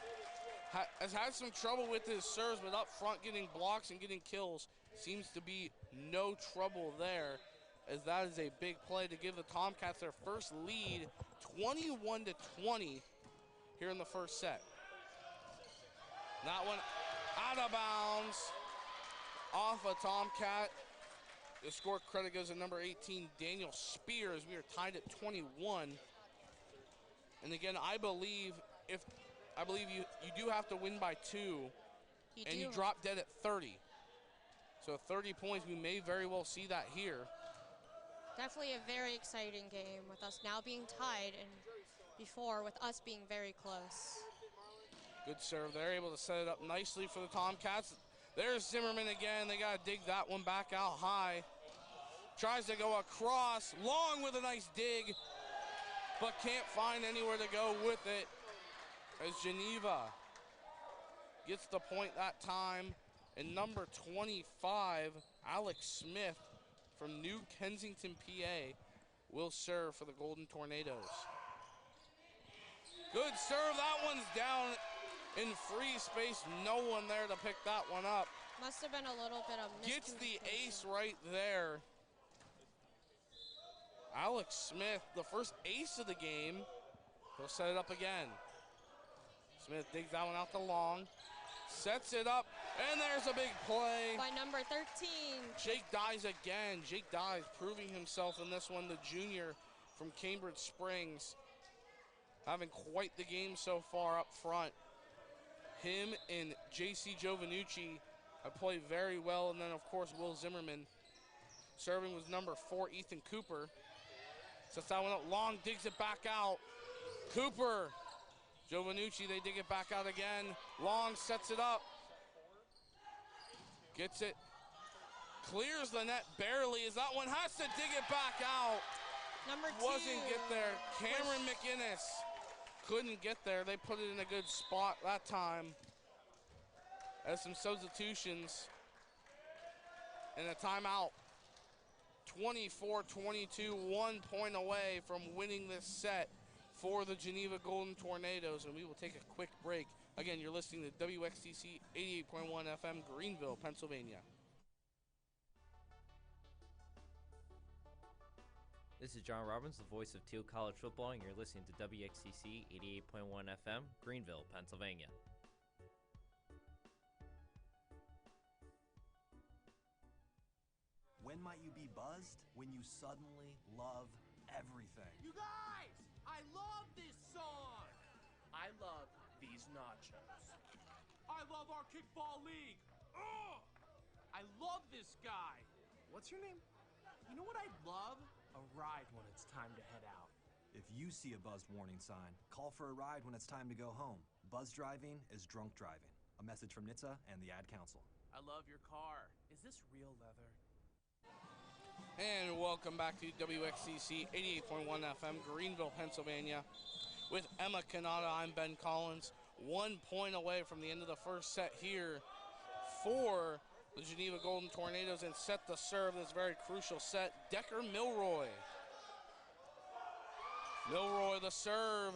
Has had some trouble with his serves, but up front getting blocks and getting kills seems to be no trouble there, as that is a big play to give the Tomcats their first lead, 21-20 here in the first set. That one out of bounds off a Tomcat. The score credit goes to number 18, Daniel Spears. We are tied at 21. And again, I believe you do have to win by 2, and you drop dead at 30. So 30 points, we may very well see that here. Definitely a very exciting game, with us now being tied, and before with us being very close. Good serve. They're able to set it up nicely for the Tomcats. There's Zimmerman again. They got to dig that one back out high. Tries to go across, long with a nice dig, but can't find anywhere to go with it, as Geneva gets the point that time. And number 25, Alex Smith from New Kensington, PA, will serve for the Golden Tornadoes. Good serve. That one's down in free space. No one there to pick that one up. Must have been a little bit of miscommunication. Gets the ace right there. Alex Smith, the first ace of the game. He'll set it up again. Smith digs that one out to long. Sets it up, and there's a big play. By number 13. Jake Dyes again. Jake Dyes proving himself in this one, the junior from Cambridge Springs. Having quite the game so far up front. Him and J.C. Giovanucci have played very well, and then, of course, Will Zimmerman. Serving was number 4, Ethan Cooper. Sets that one up long, digs it back out. Cooper. Giovanucci, they dig it back out again. Long sets it up. Gets it. Clears the net barely, as that one has to dig it back out. Number 2. Wasn't get there. Cameron McInnes couldn't get there. They put it in a good spot that time. As some substitutions and a timeout. 24-22, 1 point away from winning this set for the Geneva Golden Tornadoes, and we will take a quick break. Again, you're listening to WXTC 88.1 FM, Greenville, Pennsylvania. This is John Robbins, the voice of Thiel College Football, and you're listening to WXTC 88.1 FM, Greenville, Pennsylvania. When might you be buzzed? When you suddenly love everything. You guys! I love this song! I love these nachos. I love our kickball league! Ugh! I love this guy! What's your name? You know what I'd love? A ride when it's time to head out. If you see a buzzed warning sign, call for a ride when it's time to go home. Buzz driving is drunk driving. A message from NHTSA and the Ad Council. I love your car. Is this real leather? And welcome back to WXCC 88.1 FM, Greenville, Pennsylvania. With Emma Kanata, I'm Ben Collins. 1 point away from the end of the first set here for the Geneva Golden Tornadoes, and set the serve this very crucial set, Decker Milroy. Milroy, the serve,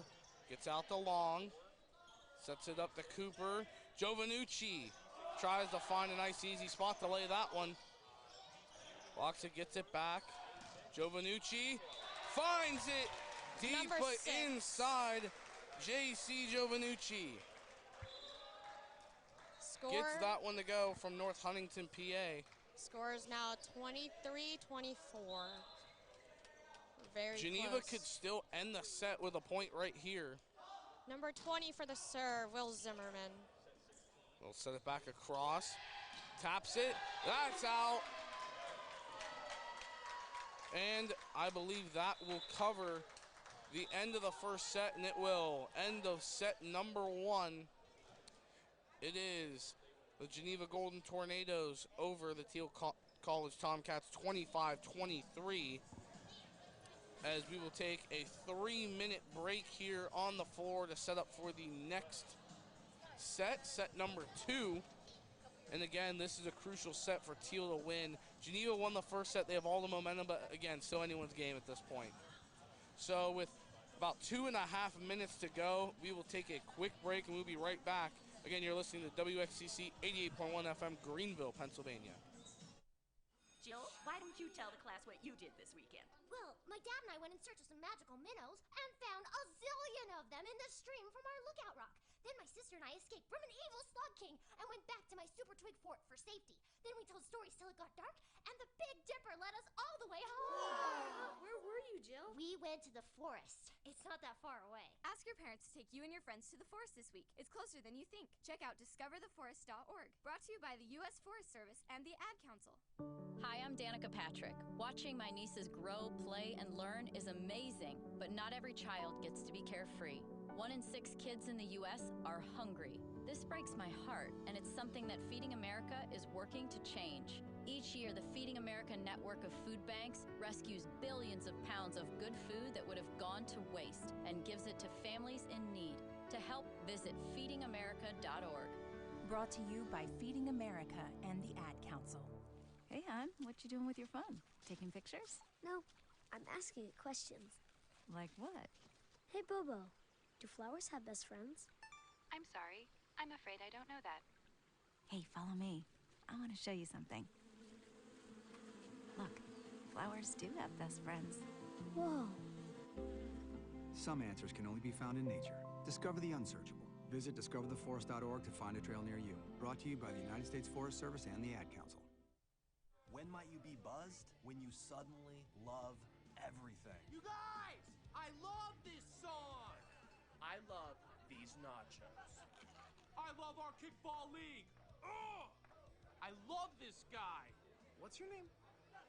gets out the long, sets it up to Cooper. Giovanucci tries to find a nice easy spot to lay that one. Blocks it, gets it back. Giovanucci finds it deep, Number but 6. inside. J.C. Giovanucci Score. gets that one to go from North Huntington, PA. Score is now 23-24. Very Geneva close. could still end the set with a point right here. Number 20 for the serve, Will Zimmerman. We'll set it back across. Taps it. That's out. And I believe that will cover the end of the first set, and it will. End of set number 1. It is the Geneva Golden Tornadoes over the Thiel College Tomcats 25-23. As we will take a 3-minute break here on the floor to set up for the next set, set number 2. And again, this is a crucial set for Thiel to win. Geneva won the first set. They have all the momentum, but again, still anyone's game at this point. So with about 2.5 minutes to go, we will take a quick break and we'll be right back. Again, you're listening to WXCC 88.1 FM, Greenville, Pennsylvania. Jill, why don't you tell the class what you did this weekend? Well, my dad and I went in search of some magical minnows and found a zillion of them in the stream from our lookout rock. Then my sister and I escaped from an evil slug king and went back to my super twig fort for safety. Then we told stories till it got dark, and the Big Dipper led us all the way home. Where were you, Jill? We went to the forest. It's not that far away. Ask your parents to take you and your friends to the forest this week. It's closer than you think. Check out discovertheforest.org. Brought to you by the U.S. Forest Service and the Ad Council. Hi, I'm Danica Patrick. Watching my nieces grow, play, and learn is amazing, but not every child gets to be carefree. 1 in 6 kids in the U.S. are hungry. This breaks my heart, and it's something that Feeding America is working to change. Each year, the Feeding America network of food banks rescues billions of pounds of good food that would have gone to waste and gives it to families in need. To help, visit feedingamerica.org. Brought to you by Feeding America and the Ad Council. Hey, hon, what you doing with your phone? Taking pictures? No, I'm asking it questions. Like what? Hey, Bobo, do flowers have best friends? I'm sorry. I'm afraid I don't know that. Hey, follow me. I want to show you something. Look, flowers do have best friends. Whoa. Some answers can only be found in nature. Discover the unsearchable. Visit discovertheforest.org to find a trail near you. Brought to you by the United States Forest Service and the Ad Council. When might you be buzzed? When you suddenly love everything. You guys! I love this song! I love these nachos. I love our kickball league! Ugh! I love this guy! What's your name?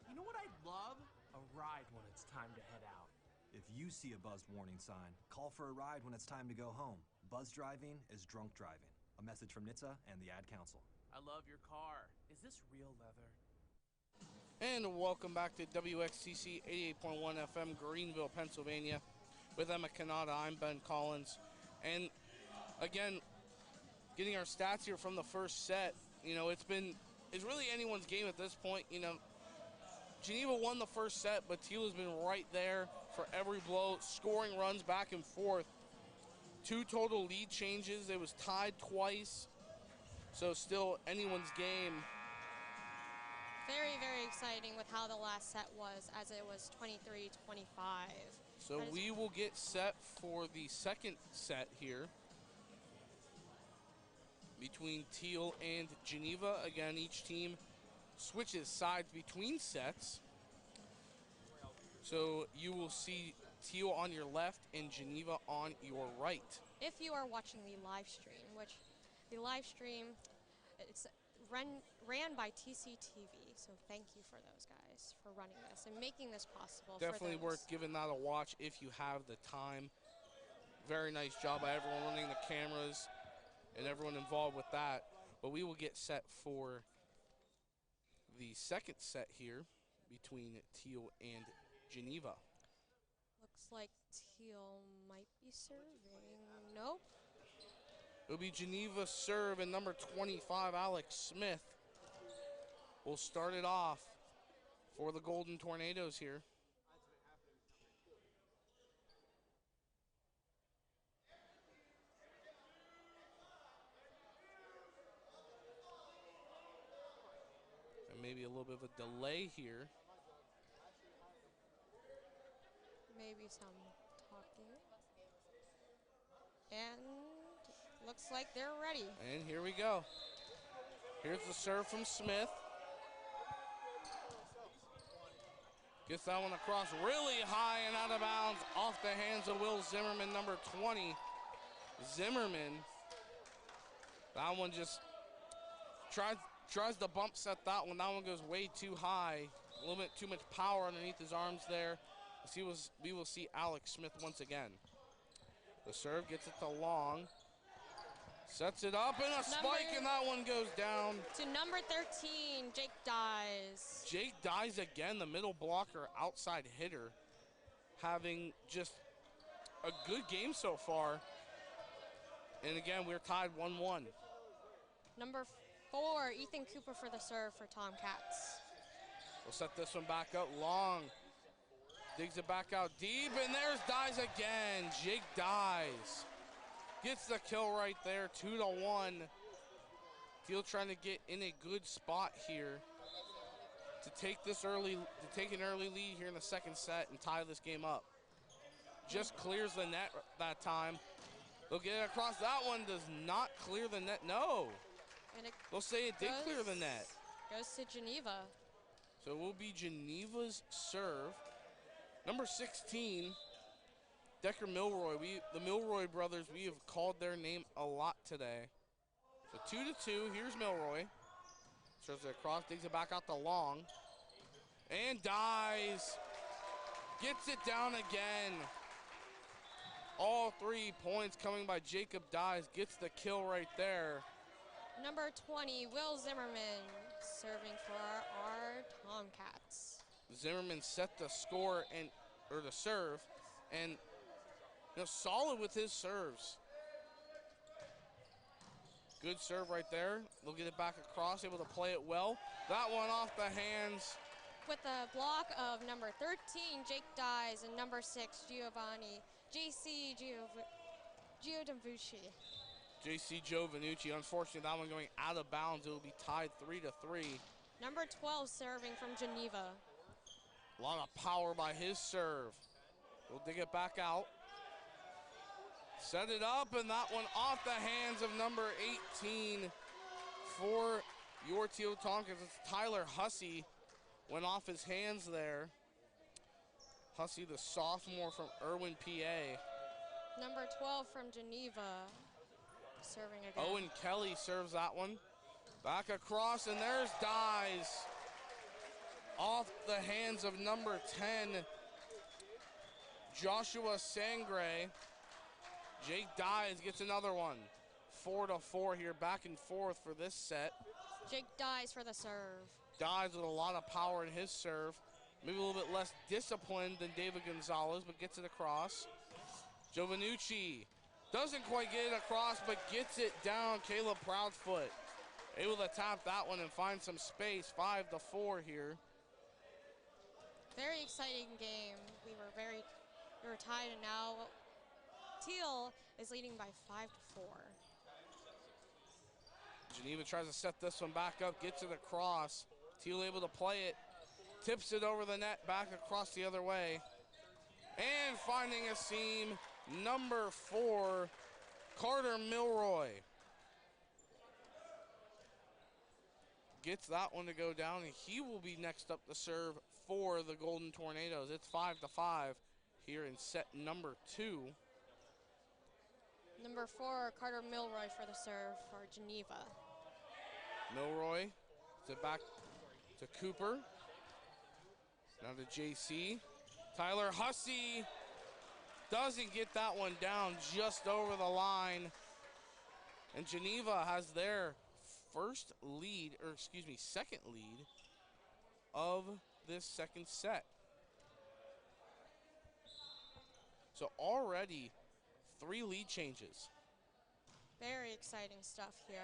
You know what I'd love? A ride when it's time to head out. If you see a buzzed warning sign, call for a ride when it's time to go home. Buzz driving is drunk driving. A message from NHTSA and the Ad Council. I love your car. Is this real leather? And welcome back to WXCC 88.1 FM, Greenville, Pennsylvania. With Emma Kanata, I'm Ben Collins. And again, getting our stats here from the first set, you know, it's really anyone's game at this point. You know, Geneva won the first set, but Thiel has been right there for every blow, scoring runs back and forth. 2 total lead changes. It was tied twice, so still anyone's game. Very, very exciting with how the last set was, as it was 23-25. So we will get set for the second set here between Thiel and Geneva. Again, each team switches sides between sets. So you will see Thiel on your left and Geneva on your right. If you are watching the live stream, which the live stream, it's ran by TCTV, so thank you for those guys for running this and making this possible. Definitely for worth giving that a watch if you have the time. Very nice job by everyone running the cameras and everyone involved with that. But we will get set for the second set here between Thiel and Geneva. Looks like Thiel might be serving. Nope. It'll be Geneva serve, and number 25, Alex Smith, will start it off for the Golden Tornadoes here. And maybe a little bit of a delay here. Maybe some talking. And looks like they're ready. And here we go. Here's the serve from Smith. Gets that one across really high and out of bounds off the hands of Will Zimmerman, number 20. Zimmerman, that one just tries to bump set that one. That one goes way too high. A little bit too much power underneath his arms there. We will see Alex Smith once again. The serve gets it to Long. Sets it up and a spike, and that one goes down. To number 13, Jake Dyes. Jake Dyes again, the middle blocker, outside hitter, having just a good game so far. And again, we're tied 1-1. Number 4, Ethan Cooper for the serve for Tomcats. We'll set this one back up. Long digs it back out deep, and there's Dyes again. Jake Dyes gets the kill right there, 2-1. Thiel trying to get in a good spot here to take an early lead here in the second set and tie this game up. Just clears the net that time. They'll get it across. That one does not clear the net. No. And they'll say it did clear the net. Goes to Geneva. So it will be Geneva's serve. Number 16, Decker Milroy. The Milroy brothers, we have called their name a lot today. So 2-2, here's Milroy. Serves it across, digs it back out to Long. And Dyes gets it down again. All 3 points coming by Jacob Dyes. Gets the kill right there. Number 20, Will Zimmerman, serving for our Tomcats. Zimmerman set the score or the serve, and solid with his serves. Good serve right there. They'll get it back across, able to play it well. That one off the hands. With the block of number 13, Jake Dyes, and number 6, JC Giovanucci. JC Giovanucci. Unfortunately, that one going out of bounds. It will be tied 3-3. Number 12 serving from Geneva. A lot of power by his serve. We'll dig it back out. Set it up, and that one off the hands of number 18 for your Thiel Tompkins. It's Tyler Hussey. Went off his hands there. Hussey, the sophomore from Irwin, PA. Number 12 from Geneva, serving again. Owen Kelly serves that one. Back across, and there's Dyes. Off the hands of number 10, Joshua Sangre. Jake Dyes gets another one. 4-4 here, back and forth for this set. Jake Dyes for the serve. Dyes with a lot of power in his serve. Maybe a little bit less disciplined than David Gonzalez, but gets it across. Giovanucci doesn't quite get it across, but gets it down. Caleb Proudfoot able to tap that one and find some space. 5-4 here. Very exciting game. We were tied, and now Thiel is leading by 5-4. Geneva tries to set this one back up, gets it across. Thiel able to play it, tips it over the net, back across the other way. And finding a seam, number 4, Carter Milroy. gets that one to go down, and he will be next up to serve for the Golden Tornadoes. It's 5-5 here in set number 2. Number 4, Carter Milroy for the serve for Geneva. Milroy to back to Cooper. Now to JC. Tyler Hussey doesn't get that one down, just over the line. And Geneva has their second lead of this second set. So already 3 lead changes. Very exciting stuff here.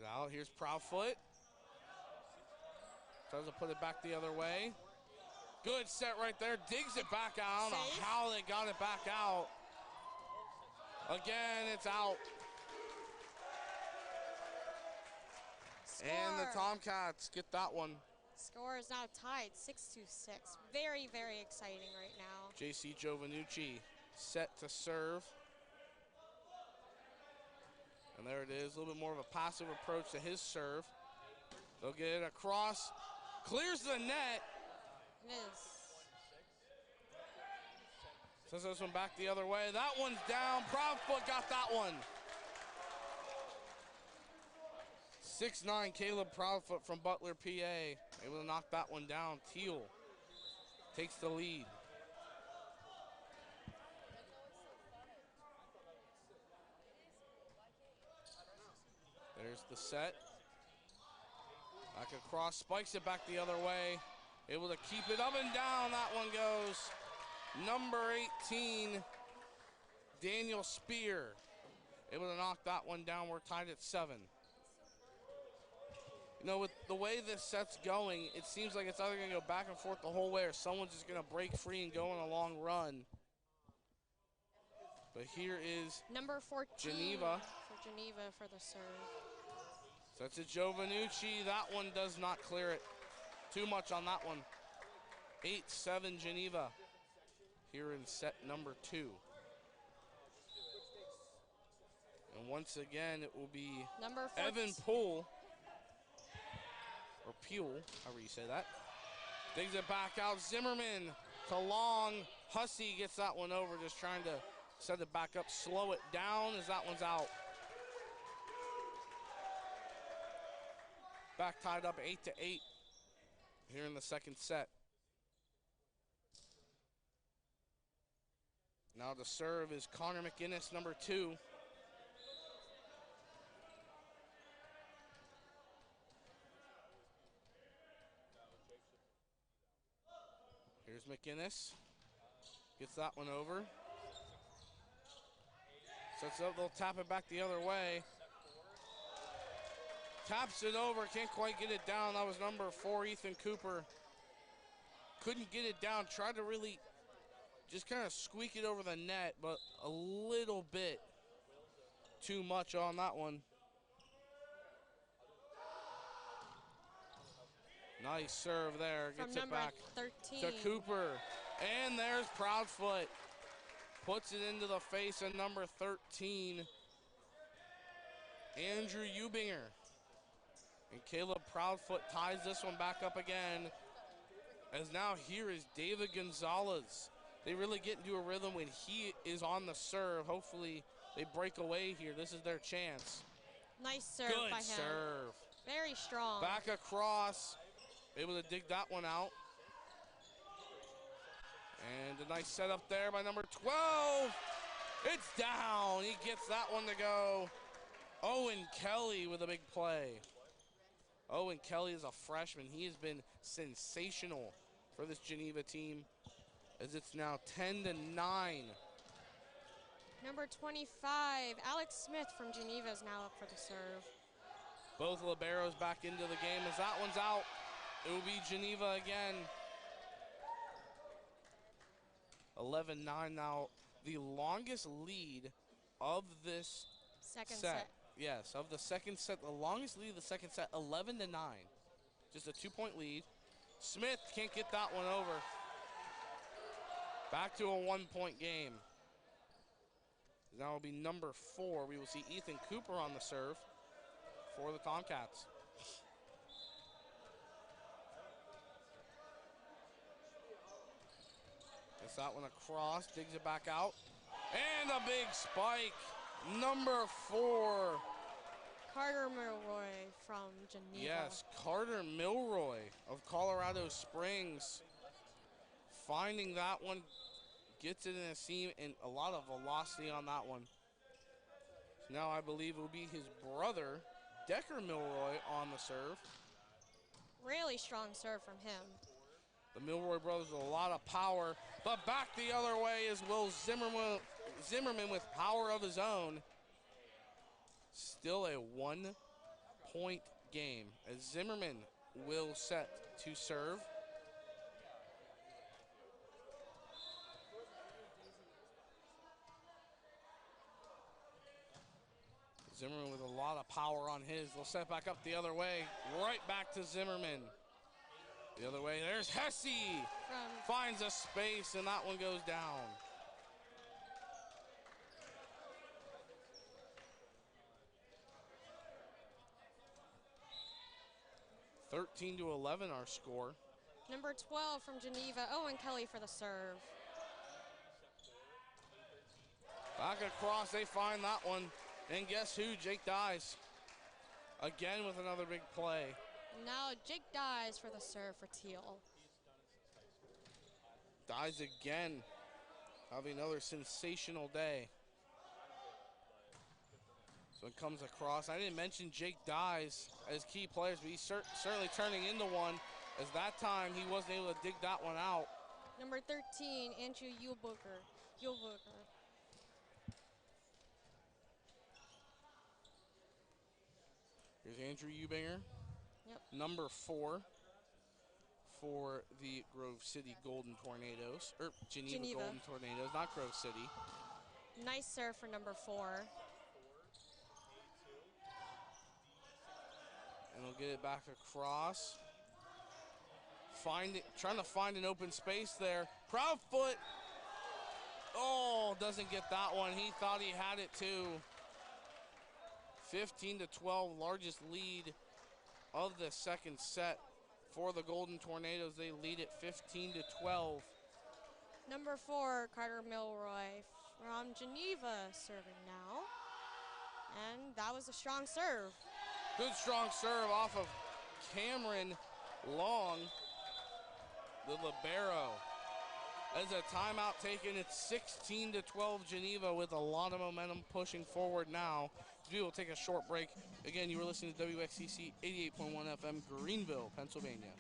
Now here's Proudfoot. Tries to put it back the other way. Good set right there. Digs it back out. I don't know how they got it back out. Again, it's out. Score. And the Tomcats get that one. Score is now tied 6-6. Very, very exciting right now. JC Giovanucci set to serve. And there it is, a little bit more of a passive approach to his serve. They'll get it across, clears the net. It is. Sends this one back the other way. That one's down. Proudfoot got that one. 6'9", Caleb Proudfoot from Butler, PA. Able to knock that one down. Thiel takes the lead. There's the set. Back across, spikes it back the other way. Able to keep it up and down. That one goes. Number 18, Daniel Spear. Able to knock that one down. We're tied at 7. You know, with the way this set's going, it seems like it's either going to go back and forth the whole way or someone's just going to break free and go on a long run. But here is number 14 Geneva. For Geneva for the serve. Sets it Giovanucci. That one does not clear it. Too much on that one. 8-7 Geneva here in set number 2. And once again, it will be number Evan Poole, or Pule, however you say that. Digs it back out. Zimmerman to Long. Hussey gets that one over, just trying to set it back up, slow it down as that one's out. Back tied up 8-8 here in the second set. Now the serve is Connor McInnes, number 2. Here's McInnes. Gets that one over. Sets up, they'll tap it back the other way. Taps it over, can't quite get it down. That was number 4, Ethan Cooper. Couldn't get it down, tried to really just kind of squeak it over the net, but a little bit too much on that one. Nice serve there, gets it back 13. to Cooper. And there's Proudfoot. Puts it into the face of number 13, Andrew Eubinger. And Caleb Proudfoot ties this one back up again. As now here is David Gonzalez. They really get into a rhythm when he is on the serve. Hopefully they break away here. This is their chance. Nice serve Good by him. serve. Very strong. Back across. Able to dig that one out. And a nice setup there by number 12. It's down. He gets that one to go. Owen Kelly with a big play. Owen Kelly is a freshman. He has been sensational for this Geneva team, as it's now 10-9. Number 25, Alex Smith from Geneva is now up for the serve. Both liberos back into the game. As that one's out, it will be Geneva again. 11-9 now. The longest lead of this second set. Yes, of the second set, the longest lead of the second set, 11-9. Just a 2-point lead. Smith can't get that one over. Back to a 1-point game. Now will be number 4. We will see Ethan Cooper on the serve for the Tomcats. Gets that one across, digs it back out. And a big spike. Number 4. Carter Milroy from Geneva. Yes, Carter Milroy of Colorado Springs. Finding that one, gets it in a seam, and a lot of velocity on that one. So now I believe it will be his brother, Decker Milroy, on the serve. Really strong serve from him. The Milroy brothers with a lot of power, but back the other way is Will Zimmerman with power of his own. Still a 1-point game as Zimmerman will set to serve. Zimmerman with a lot of power on his. They'll set back up the other way. Right back to Zimmerman. The other way, there's Hesse. Finds a space, and that one goes down. (13-11) our score. Number 12 from Geneva, Owen Kelly for the serve. Back across, they find that one. And guess who? Jake Dyes. Again with another big play. Now Jake Dyes for the serve for Thiel. Dyes again. Having another sensational day. So it comes across. I didn't mention Jake Dyes as key players, but he's certainly turning into one, as that time he wasn't able to dig that one out. Number 13, Andrew Yulberger. Here's Andrew Eubinger. Yep. Number 4 for the Grove City Golden Tornadoes. Or Geneva Golden Tornadoes, not Grove City. Nice serve for number 4. And he'll get it back across. Trying to find an open space there. Proudfoot. Oh, doesn't get that one. He thought he had it too. 15-12, largest lead of the second set for the Golden Tornadoes. They lead it 15-12. Number 4, Carter Milroy from Geneva serving now. And that was a strong serve. Good strong serve off of Cameron Long, the libero. As a timeout taken, it's 16-12 Geneva with a lot of momentum pushing forward now. We will take a short break. Again, you were listening to WXCC 88.1 FM, Greenville, Pennsylvania.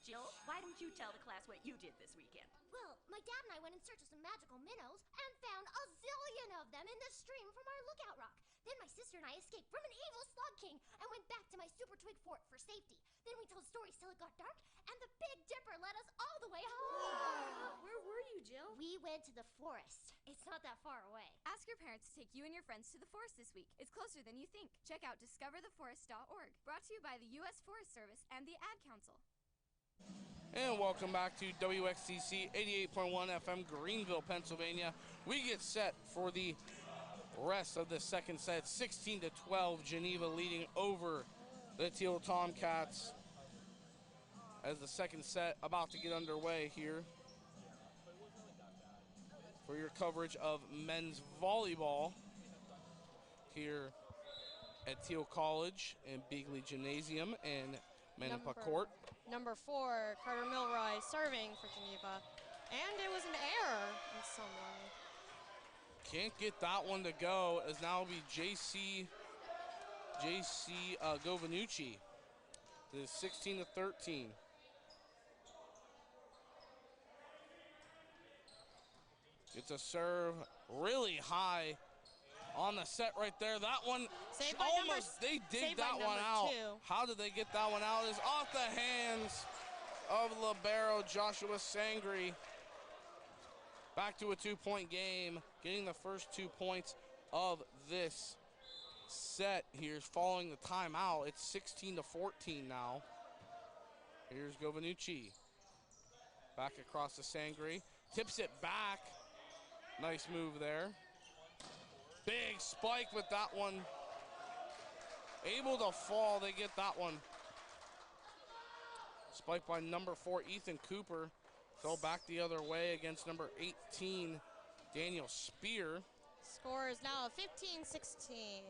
Jill, why don't you tell the class what you did this weekend? Well, my dad and I went in search of some magical minnows and found a zillion of them in the stream from our lookout rock. Then my sister and I escaped from an evil slug king and went back to my super twig fort for safety. Then we told stories till it got dark, and the Big Dipper led us all the way home. Where were you, Jill? We went to the forest. It's not that far away. Ask your parents to take you and your friends to the forest this week. It's closer than you think. Check out discovertheforest.org. Brought to you by the U.S. Forest Service and the Ad Council. And welcome back to WXCC 88.1 FM, Greenville, Pennsylvania. We get set for the rest of the second set. 16-12, Geneva leading over the Thiel Tomcats as the second set about to get underway here for your coverage of men's volleyball here at Thiel College and Beagley Gymnasium and Manipur Court. Number 4, Carter Milroy serving for Geneva. And it was an error in some way. Can't get that one to go, as now it'll be JC Govanucci. It is 16-13. It's a serve really high on the set right there. That one almost, they dig that one out. 2. How did they get that one out? It's off the hands of libero Joshua Sangri. Back to a 2-point game, getting the first 2 points of this set here following the timeout. It's 16-14 now. Here's Govanucci. Back across to Sangri. Tips it back. Nice move there. Big spike with that one. able to fall. They get that one. Spiked by number 4, Ethan Cooper. Fell back the other way against number 18, Daniel Spear. Score is now 15-16.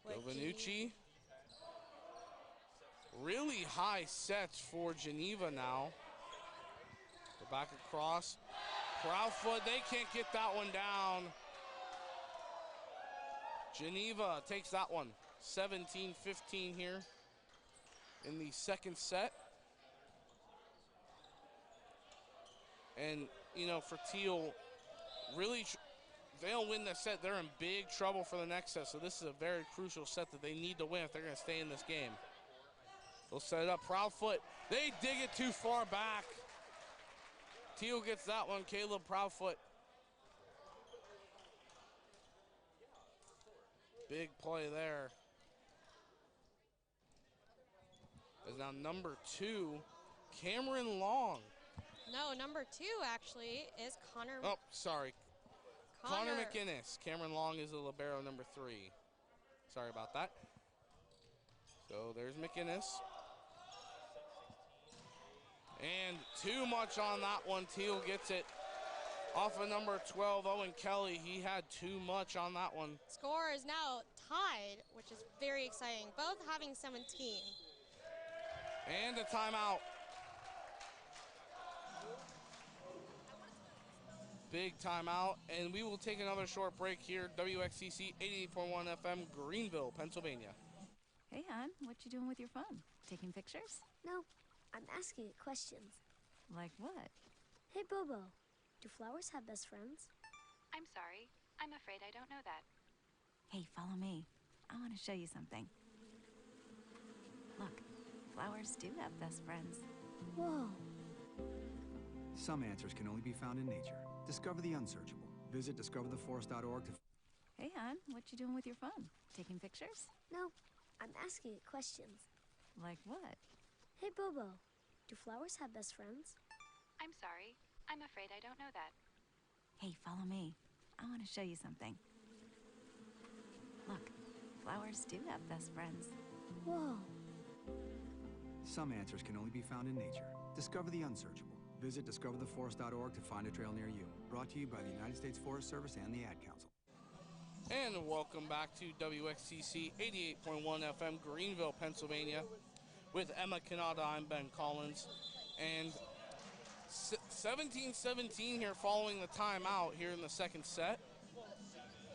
Giovanucci. Really high sets for Geneva now. Go back across. Proudfoot, they can't get that one down. Geneva takes that one. 17-15 here in the second set. And, you know, for Thiel, really, if they don't win this set, they're in big trouble for the next set. So this is a very crucial set that they need to win if they're going to stay in this game. They'll set it up. Proudfoot, they dig it too far back. Thiel gets that one. Caleb Proudfoot. Big play there. Is now number 2, Cameron Long. No, number 2 actually is Connor. Oh, sorry. Connor McInnes. Cameron Long is the libero, number 3. Sorry about that. So there's McInnes. And too much on that one. Thiel gets it off of number 12, Owen Kelly. He had too much on that one. Score is now tied, which is very exciting. Both having 17. And a timeout. Big timeout, and we will take another short break here. WXCC 88.1 FM, Greenville, Pennsylvania. Hey, hon, what you doing with your phone? Taking pictures? No, I'm asking it questions. Like what? Hey, Bobo, do flowers have best friends? I'm sorry. I'm afraid I don't know that. Hey, follow me. I want to show you something. Look, flowers do have best friends. Whoa. Some answers can only be found in nature. Discover the unsearchable. Visit discovertheforest.org to... Hey, hon, what you doing with your phone? Taking pictures? No, I'm asking it questions. Like what? Hey, Bobo, do flowers have best friends? I'm sorry. I'm afraid I don't know that. Hey, follow me. I want to show you something. Look, flowers do have best friends. Whoa. Some answers can only be found in nature. Discover the unsearchable. Visit discovertheforest.org to find a trail near you. Brought to you by the United States Forest Service and the Ad Council. And welcome back to WXCC 88.1 FM, Greenville, Pennsylvania. With Emma Canada, I'm Ben Collins. And 17-17 here following the timeout here in the second set.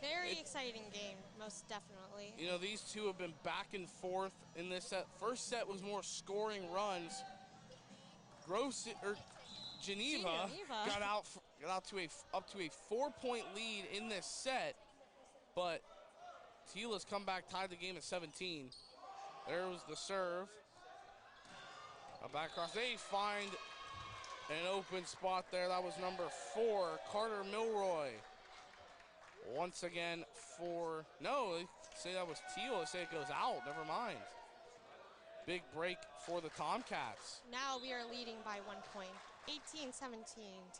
Very exciting game, most definitely. You know, these two have been back and forth in this set. First set was more scoring runs. Geneva got out to up to a 4-point lead in this set, but Thiel has come back, tied the game at 17. There was the serve. A back cross. They find an open spot there. That was number 4, Carter Milroy. Once again for, no, they say that was Thiel. They say it goes out. Never mind. Big break for the Tomcats. Now we are leading by 1 point. 18-17,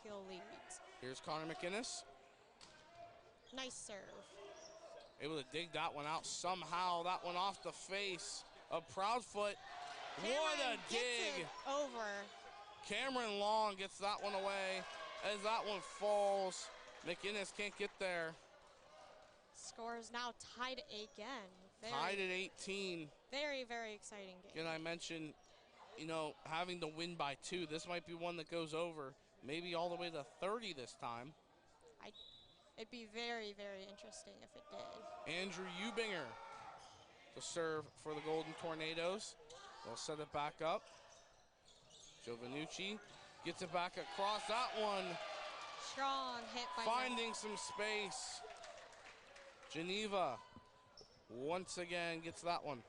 Thiel leads. Here's Connor McInnes. Nice serve. Able to dig that one out somehow. That one off the face of Proudfoot. What a dig. Over. Cameron Long gets that one away as that one falls. McInnes can't get there. Score is now tied again. Tied at 18. Very, very exciting game. And I mentioned, you know, having to win by 2. This might be one that goes over, maybe all the way to 30 this time. It'd be very, very interesting if it did. Andrew Eubinger to serve for the Golden Tornadoes. They'll set it back up. Giovanucci gets it back across. That one. Strong hit by finding some space. Geneva once again gets that one.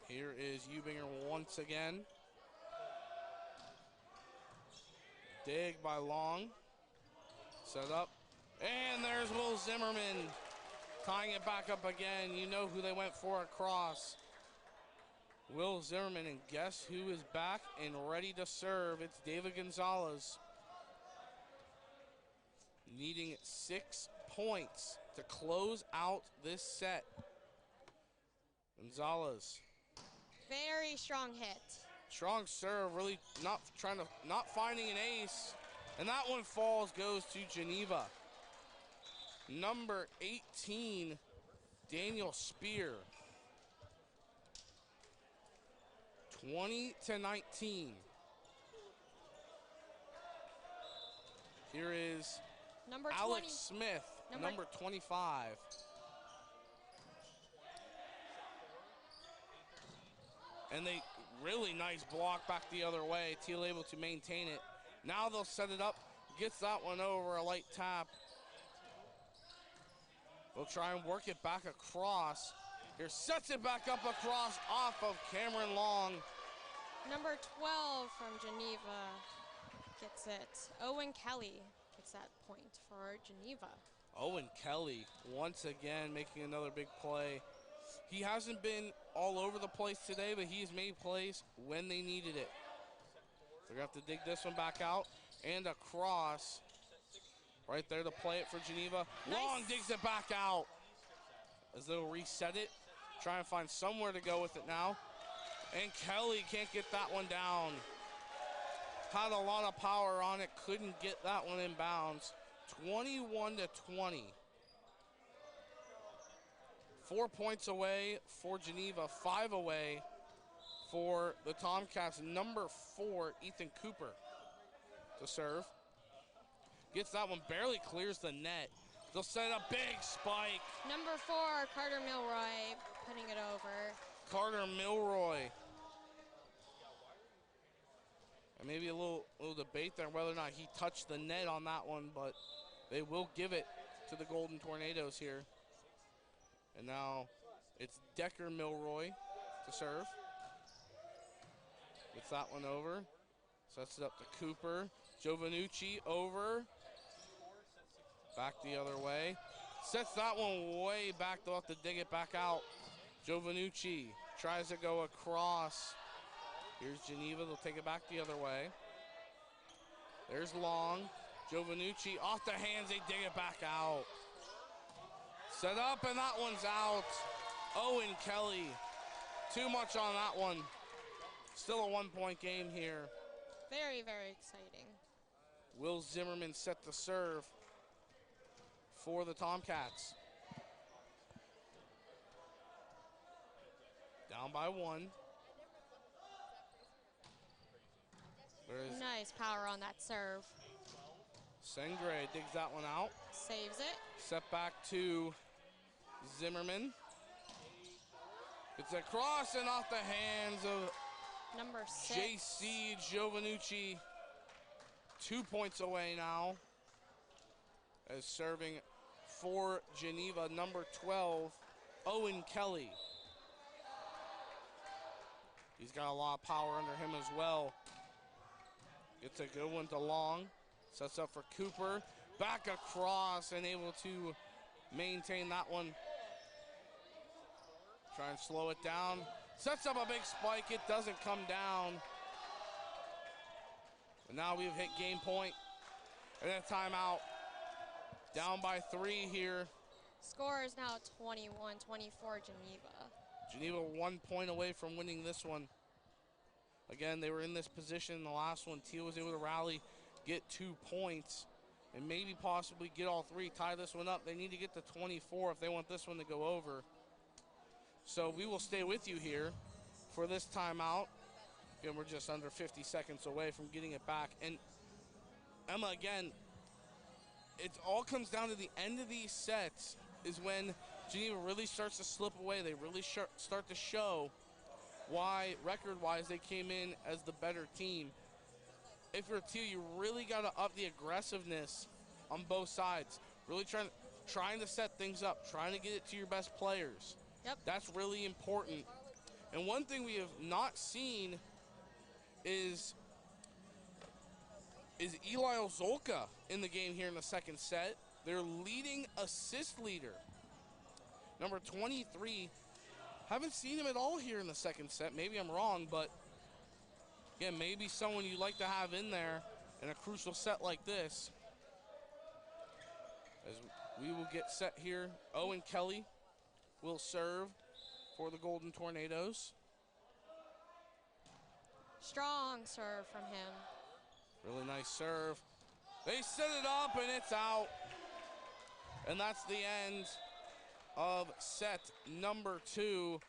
Here is Eubinger once again. Dig by Long. Set up. And there's Will Zimmerman tying it back up again. You know who they went for across. Will Zimmerman, and guess who is back and ready to serve? It's David Gonzalez. Needing 6 points to close out this set. Gonzalez. Very strong hit. Strong serve, really not finding an ace. And that one falls, goes to Geneva. Number 18, Daniel Spear. 20-19. Here is number Alex 20. Smith, number 25. And they really nice block back the other way. Thiel able to maintain it. Now they'll set it up. Gets that one over, a light tap. They'll try and work it back across. Here, sets it back up across off of Cameron Long. Number 12 from Geneva gets it. Owen Kelly gets that point for Geneva. Owen Kelly, once again, making another big play. He hasn't been all over the place today, but he's made plays when they needed it. They're going to have to dig this one back out and across. Right there to play it for Geneva. Nice. Long digs it back out as they'll reset it. Try and find somewhere to go with it now. And Kelly can't get that one down. Had a lot of power on it, couldn't get that one in bounds. 21-20. 4 points away for Geneva, 5 away for the Tomcats. Number 4, Ethan Cooper to serve. Gets that one, barely clears the net. They'll set a big spike. Number 4, Carter Milroy, putting it over. Carter Milroy. And maybe a little debate there whether or not he touched the net on that one, but they will give it to the Golden Tornadoes here. And now it's Decker Milroy to serve. Gets that one over. Sets it up to Cooper. Giovanucci over. Back the other way. Sets that one way back. They'll have to dig it back out. Giovanucci tries to go across. Here's Geneva. They'll take it back the other way. There's Long. Giovanucci off the hands. They dig it back out. Set up, and that one's out. Owen Kelly. Too much on that one. Still a 1-point game here. Very, very exciting. Will Zimmerman set the serve for the Tomcats. Down by 1. Nice power on that serve. Sengre digs that one out. Saves it. Set back to Zimmerman. It's across and off the hands of number 6. J.C. Giovanucci. 2 points away now. As serving for Geneva, number 12, Owen Kelly. He's got a lot of power under him as well. Gets a good one to Long. Sets up for Cooper. Back across and able to maintain that one. Try and slow it down. Sets up a big spike. It doesn't come down. But now we've hit game point. And a timeout. Down by 3 here. Score is now 21-24 Geneva. Geneva 1 point away from winning this one. Again, they were in this position in the last one. Thiel was able to rally, get 2 points, and maybe possibly get all 3, tie this one up. They need to get to 24 if they want this one to go over. So we will stay with you here for this timeout. Again, we're just under 50 seconds away from getting it back. And Emma, again, it all comes down to the end of these sets is when Geneva really starts to slip away. They really start to show why, record-wise, they came in as the better team. If you're Thiel, you really got to up the aggressiveness on both sides. Really trying to set things up, trying to get it to your best players. Yep. That's really important. And one thing we have not seen is Eli Ozolka in the game here in the second set. Their leading assist leader. Number 23. Haven't seen him at all here in the second set. Maybe I'm wrong, but again, maybe someone you'd like to have in there in a crucial set like this. As we will get set here. Owen Kelly will serve for the Golden Tornadoes. Strong serve from him. Really nice serve. They set it up and it's out. And that's the end of set number 2.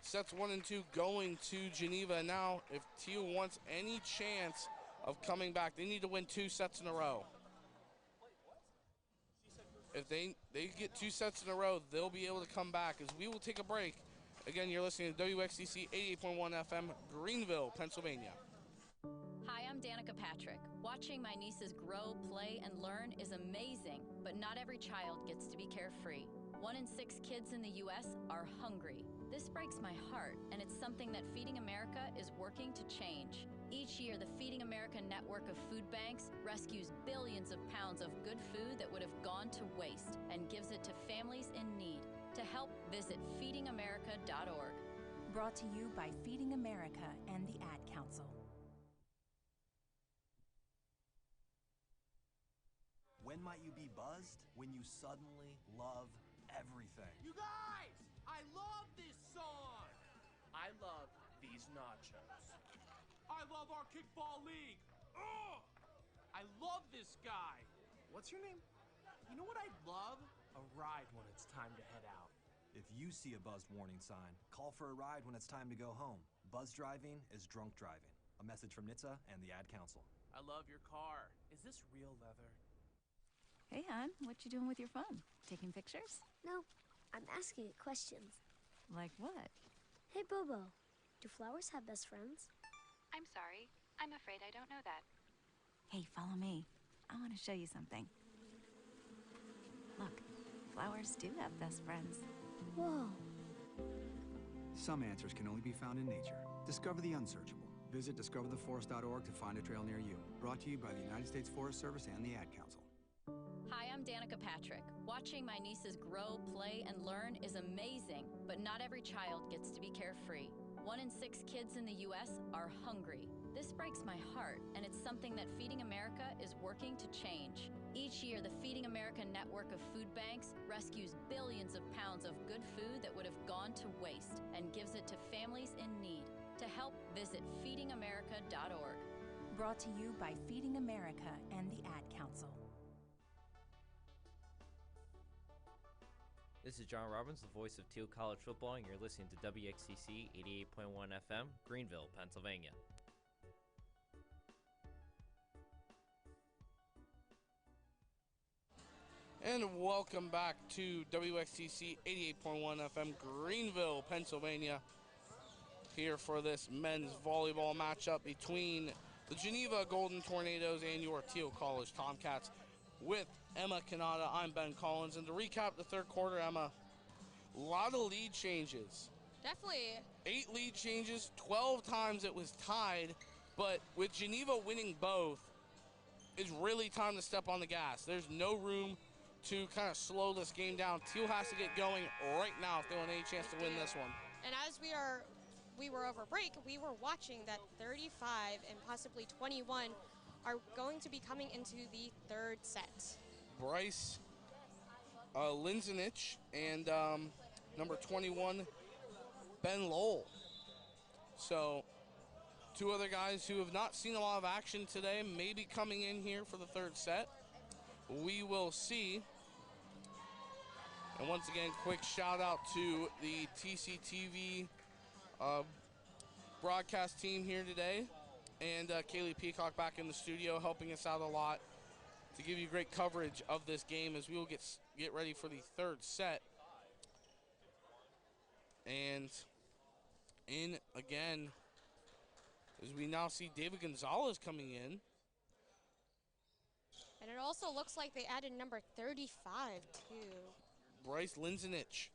Sets 1 and 2 going to Geneva. Now, if Thiel wants any chance of coming back, they need to win 2 sets in a row. If they get 2 sets in a row, they'll be able to come back, as we will take a break. Again, you're listening to WXCC 88.1 FM, Greenville, Pennsylvania. Hi, I'm Danica Patrick. Watching my nieces grow, play, and learn is amazing, but not every child gets to be carefree. 1 in 6 kids in the U.S. are hungry. This breaks my heart, and it's something that Feeding America is working to change. Each year, the Feeding America network of food banks rescues billions of pounds of good food that would have gone to waste and gives it to families in need. To help, visit feedingamerica.org. Brought to you by Feeding America and the Ad Council. When might you be buzzed? When you suddenly love everything. You guys! I love this song! I love these nachos. I love our kickball league! Ugh! I love this guy! What's your name? You know what I'd love? A ride when it's time to head out. If you see a buzzed warning sign, call for a ride when it's time to go home. Buzz driving is drunk driving. A message from NHTSA and the Ad Council. I love your car. Is this real leather? Hey, hon, what you doing with your phone? Taking pictures? No, I'm asking it questions. Like what? Hey, Bobo, do flowers have best friends? I'm sorry. I'm afraid I don't know that. Hey, follow me. I want to show you something. Look, flowers do have best friends. Whoa. Some answers can only be found in nature. Discover the unsearchable. Visit discovertheforest.org to find a trail near you. Brought to you by the United States Forest Service and the Ad Council. Hi, I'm Danica Patrick. Watching my nieces grow, play, and learn is amazing, but not every child gets to be carefree. 1 in 6 kids in the U.S. are hungry. This breaks my heart, and it's something that Feeding America is working to change. Each year, the Feeding America network of food banks rescues billions of pounds of good food that would have gone to waste and gives it to families in need. To help, visit feedingamerica.org. Brought to you by Feeding America and the Ad Council. This is John Robbins, the voice of Thiel College Football, and you're listening to WXCC 88.1 FM, Greenville, Pennsylvania. And welcome back to WXTC 88.1 FM, Greenville, Pennsylvania. Here for this men's volleyball matchup between the Geneva Golden Tornadoes and your Thiel College Tomcats. With Emma Canada, I'm Ben Collins. And to recap the third quarter, Emma, a lot of lead changes. Definitely. 8 lead changes, 12 times it was tied. But with Geneva winning both, it's really time to step on the gas. There's no room to kind of slow this game down. Thiel has to get going right now if they want any chance to win this one. And as we were over break, we were watching that 35 and possibly 21 are going to be coming into the third set. Bryce Linzenich and number 21, Ben Lowell. So 2 other guys who have not seen a lot of action today may be coming in here for the third set. We will see. And once again, quick shout out to the TCTV broadcast team here today. And Kaylee Peacock back in the studio helping us out a lot to give you great coverage of this game as we will get ready for the third set. And in again, as we now see David Gonzalez coming in. And it also looks like they added number 35 too. Bryce Linzenich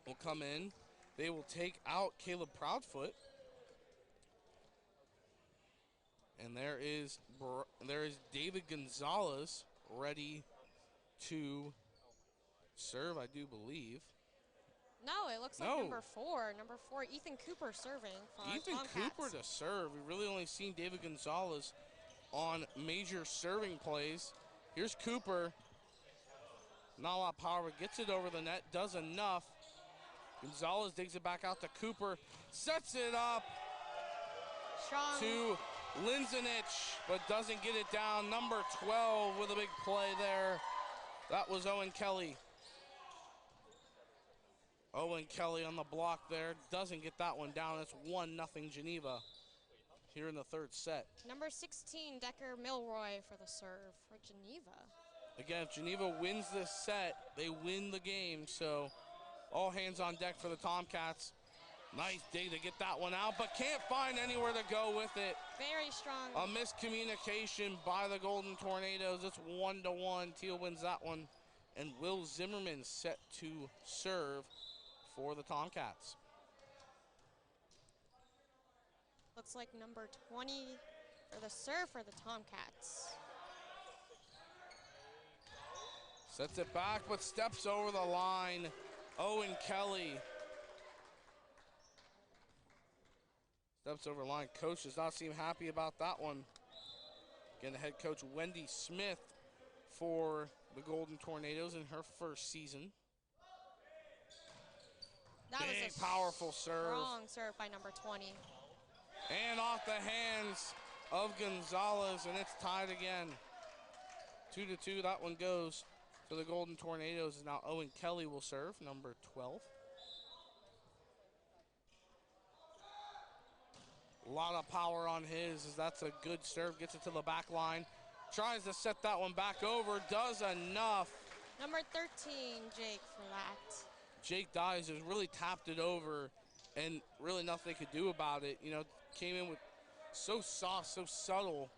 will come in. They will take out Caleb Proudfoot. And there is David Gonzalez ready to serve, I do believe. No, it looks like number 4. Number 4, Ethan Cooper serving for Ethan our Tomcats. Cooper to serve. We really only seen David Gonzalez on major serving plays. Here's Cooper. Not a lot of power, but gets it over the net, does enough. Gonzalez digs it back out to Cooper, sets it up Strong. to Linzenich, but doesn't get it down. Number 12 with a big play there. That was Owen Kelly. Owen Kelly on the block there, doesn't get that one down. It's 1-0 Geneva here in the third set. Number 16, Decker Milroy for the serve for Geneva. Again, if Geneva wins this set, they win the game, so all hands on deck for the Tomcats. Nice dig to get that one out, but can't find anywhere to go with it. Very strong. A miscommunication by the Golden Tornadoes. It's 1-1. Thiel wins that one. And Will Zimmerman set to serve for the Tomcats. Looks like number 20 for the serve for the Tomcats. Sets it back, but steps over the line. Owen Kelly. Steps over the line. Coach does not seem happy about that one. Again, the head coach, Wendy Smith, for the Golden Tornadoes in her first season. That Big, was a powerful serve. Strong serve by number 20. And off the hands of Gonzalez, and it's tied again. 2-2, that one goes for the Golden Tornadoes. Now Owen Kelly will serve, number 12. A lot of power on his, as that's a good serve. Gets it to the back line. Tries to set that one back over. Does enough. Number 13, Jake, for that. Jake Dyes has really tapped it over, and really nothing they could do about it. You know, came in with so soft, so subtle,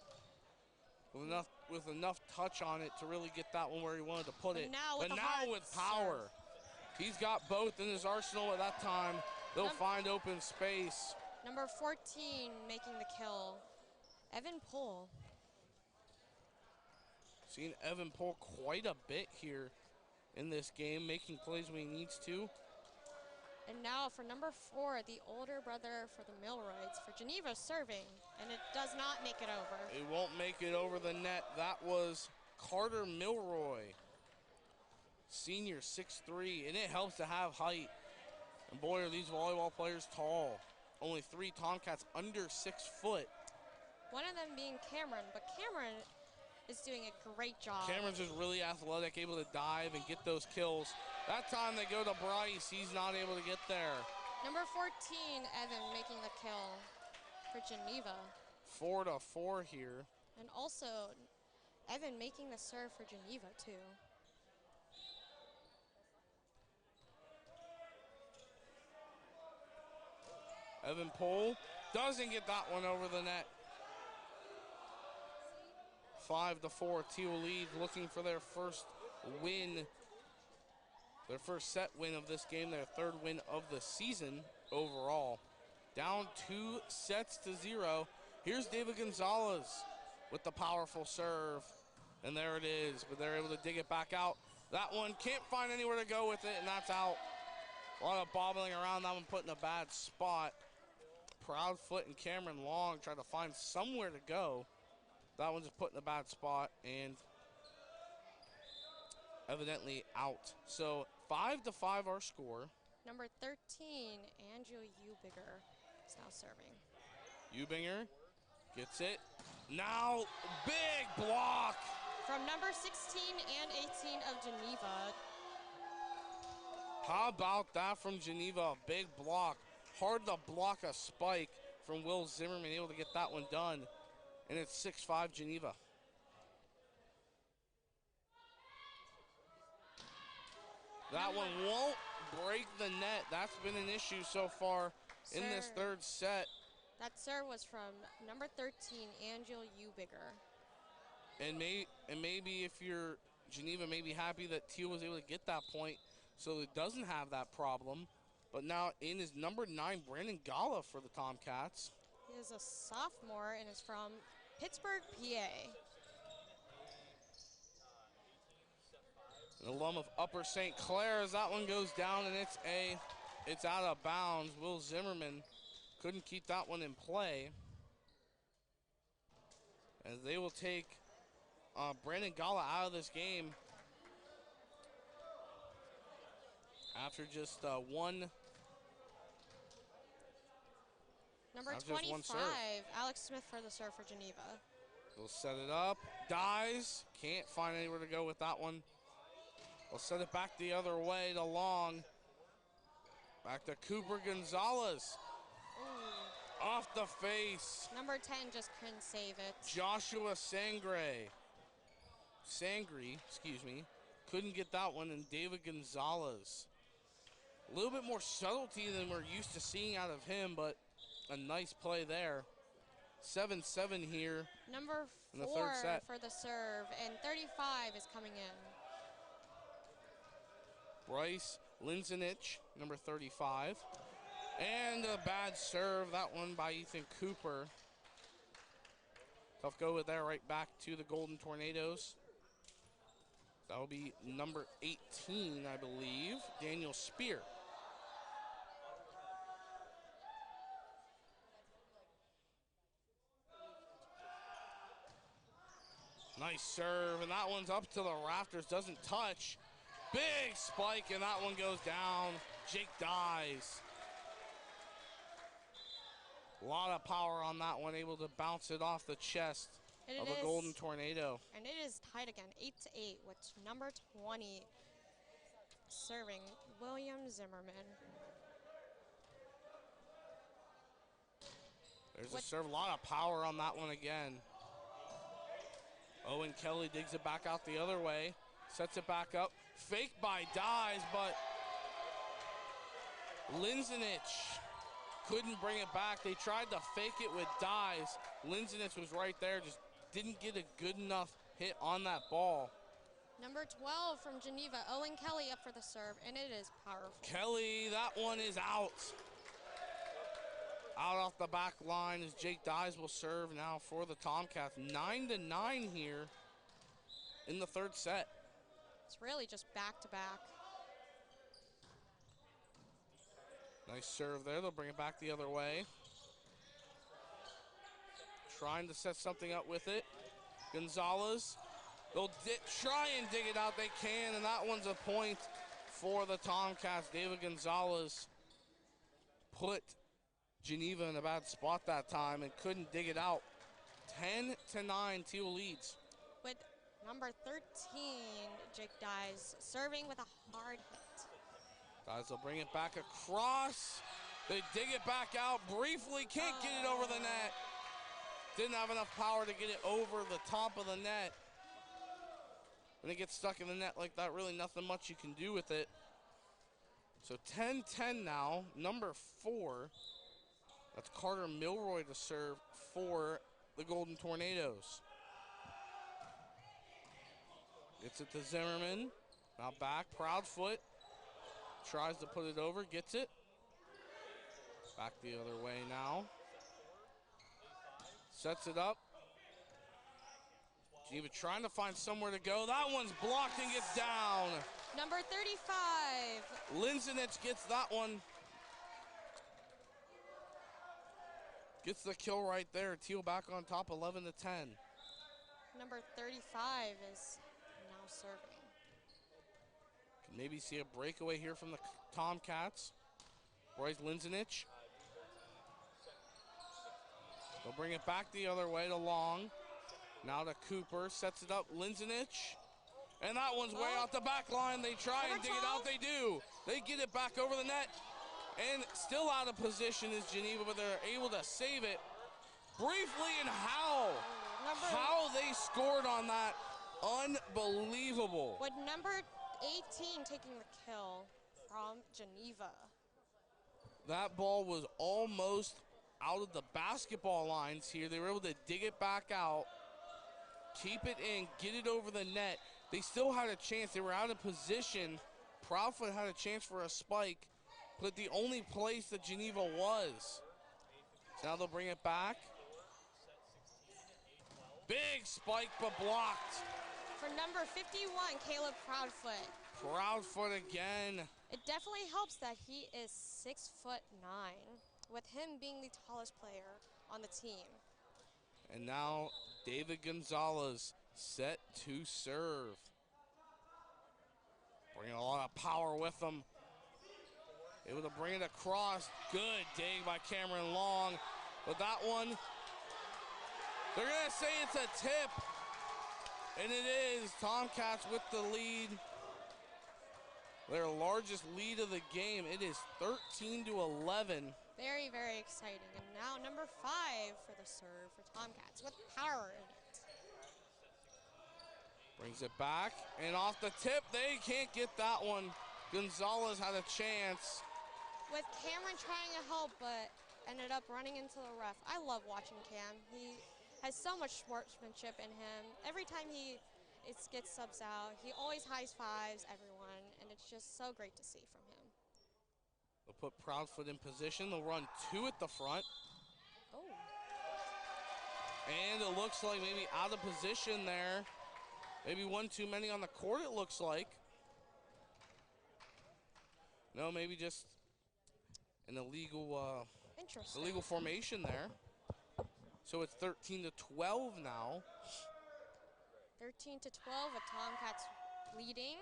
with enough touch on it to really get that one where he wanted to put it. But now with power. He's got both in his arsenal at that time. They'll find open space. Number 14 making the kill, Evan Pohl. Seen Evan Pohl quite a bit here in this game, making plays when he needs to. And now for number 4, the older brother for the Milroyds, for Geneva serving, and it does not make it over. It won't make it over the net. That was Carter Milroy, senior, 6'3", and it helps to have height. And boy, are these volleyball players tall. Only 3 Tomcats under 6 foot. One of them being Cameron, but Cameron is doing a great job. Cameron's just really athletic, able to dive and get those kills. That time they go to Bryce, he's not able to get there. Number 14, Evan making the kill for Geneva. 4-4 here. And also, Evan making the serve for Geneva too. Evan Pohl doesn't get that one over the net. 5-4, Thiel lead, looking for their first win, their first set win of this game, their third win of the season overall. Down 2-0. Here's David Gonzalez with the powerful serve, and there it is, but they're able to dig it back out. That one can't find anywhere to go with it, and that's out. A lot of bobbling around, that one put in a bad spot. Proudfoot and Cameron Long try to find somewhere to go. That one's just put in a bad spot and evidently out. So 5-5 our score. Number 13, Andrew Eubinger is now serving. Eubinger gets it. Now big block. From number 16 and 18 of Geneva. How about that from Geneva? A big block. Hard to block a spike from Will Zimmerman, able to get that one done. And it's 6-5 Geneva. That one won't break the net. That's been an issue so far in this third set. That serve was from number 13, Angel Eubinger. And maybe if you're Geneva, may be happy that Thiel was able to get that point so it doesn't have that problem. But now in is number 9, Brandon Gala for the Tomcats. He is a sophomore and is from Pittsburgh, PA. An alum of Upper St. Clair, as that one goes down and it's out of bounds. Will Zimmerman couldn't keep that one in play. As they will take Brandon Gala out of this game. After just one. Number After just 25, one serve. Alex Smith for the serve for Geneva. They'll set it up. Dies. Can't find anywhere to go with that one. They'll set it back the other way to Long. Back to Cooper Gonzalez. Ooh. Off the face. Number 10 just couldn't save it. Joshua Sangre. Sangre, excuse me. Couldn't get that one. And David Gonzalez. A little bit more subtlety than we're used to seeing out of him, but a nice play there. 7-7 here. Number 4 in the third set. for the serve, and 35 is coming in. Bryce Linzenich, number 35. And a bad serve, that one by Ethan Cooper. Tough go with there, right back to the Golden Tornadoes. That will be number 18, I believe, Daniel Spear. Nice serve, and that one's up to the rafters, doesn't touch. Big spike, and that one goes down. Jake dies. A lot of power on that one, able to bounce it off the chest of a Golden Tornado. And it is tied again, 8-8, with number 20 serving William Zimmerman. There's a serve, a lot of power on that one again. Owen Kelly digs it back out the other way, sets it back up. Fake by Dies, but Linzenich couldn't bring it back. They tried to fake it with Dies. Linzenich was right there, just didn't get a good enough hit on that ball. Number 12 from Geneva, Owen Kelly up for the serve, and it is powerful. Kelly, that one is out. Out off the back line as Jake Dies will serve now for the Tomcats. 9-9 here in the third set. It's really just back-to-back. Nice serve there. They'll bring it back the other way. Trying to set something up with it. Gonzalez. They'll try and dig it out. They can, and that one's a point for the Tomcats. David Gonzalez put Geneva in a bad spot that time and couldn't dig it out. 10-9, Thiel leads. With number 13, Jake Dies, serving with a hard hit. Dies will bring it back across. They dig it back out briefly, can't get it over the net. Didn't have enough power to get it over the top of the net. When it gets stuck in the net like that, really nothing much you can do with it. So 10-10 now, number 4. That's Carter Milroy to serve for the Golden Tornadoes. Gets it to Zimmerman. Now back, Proudfoot. Tries to put it over, gets it. Back the other way now. Sets it up. Geneva trying to find somewhere to go. That one's blocked and gets down. Number 35. Linzenich gets that one. Gets the kill right there. Thiel back on top, 11-10. Number 35 is now serving. Can maybe see a breakaway here from the Tomcats. Bryce Linzenich. They'll bring it back the other way to Long. Now to Cooper, sets it up, Linzenich. And that one's way off the back line. They try and dig it out, they do. They get it back over the net. And still out of position is Geneva, but they're able to save it. Briefly, and how they scored on that, unbelievable. With number 18 taking the kill from Geneva. That ball was almost out of the basketball lines here. They were able to dig it back out, keep it in, get it over the net. They still had a chance. They were out of position. Proudfoot had a chance for a spike, but the only place that Geneva was. So now they'll bring it back. Big spike, but blocked. For number 51, Caleb Proudfoot. Proudfoot again. It definitely helps that he is 6'9", with him being the tallest player on the team. And now David Gonzalez set to serve. Bringing a lot of power with him. Able to bring it across. Good dig by Cameron Long. But that one, they're going to say it's a tip. And it is. Tomcats with the lead. Their largest lead of the game. It is 13-11. Very, very exciting. And now number 5 for the serve for Tomcats with power in it. Brings it back, and off the tip, they can't get that one. Gonzalez had a chance. With Cameron trying to help, but ended up running into the ref. I love watching Cam. He has so much sportsmanship in him. Every time he gets subs out, he always high-fives everyone, and it's just so great to see from him. They'll put Proudfoot in position. They'll run 2 at the front. Oh. And it looks like maybe out of position there. Maybe one too many on the court, it looks like. No, maybe just an illegal formation there. So it's 13-12 now. 13-12 with Tomcats leading.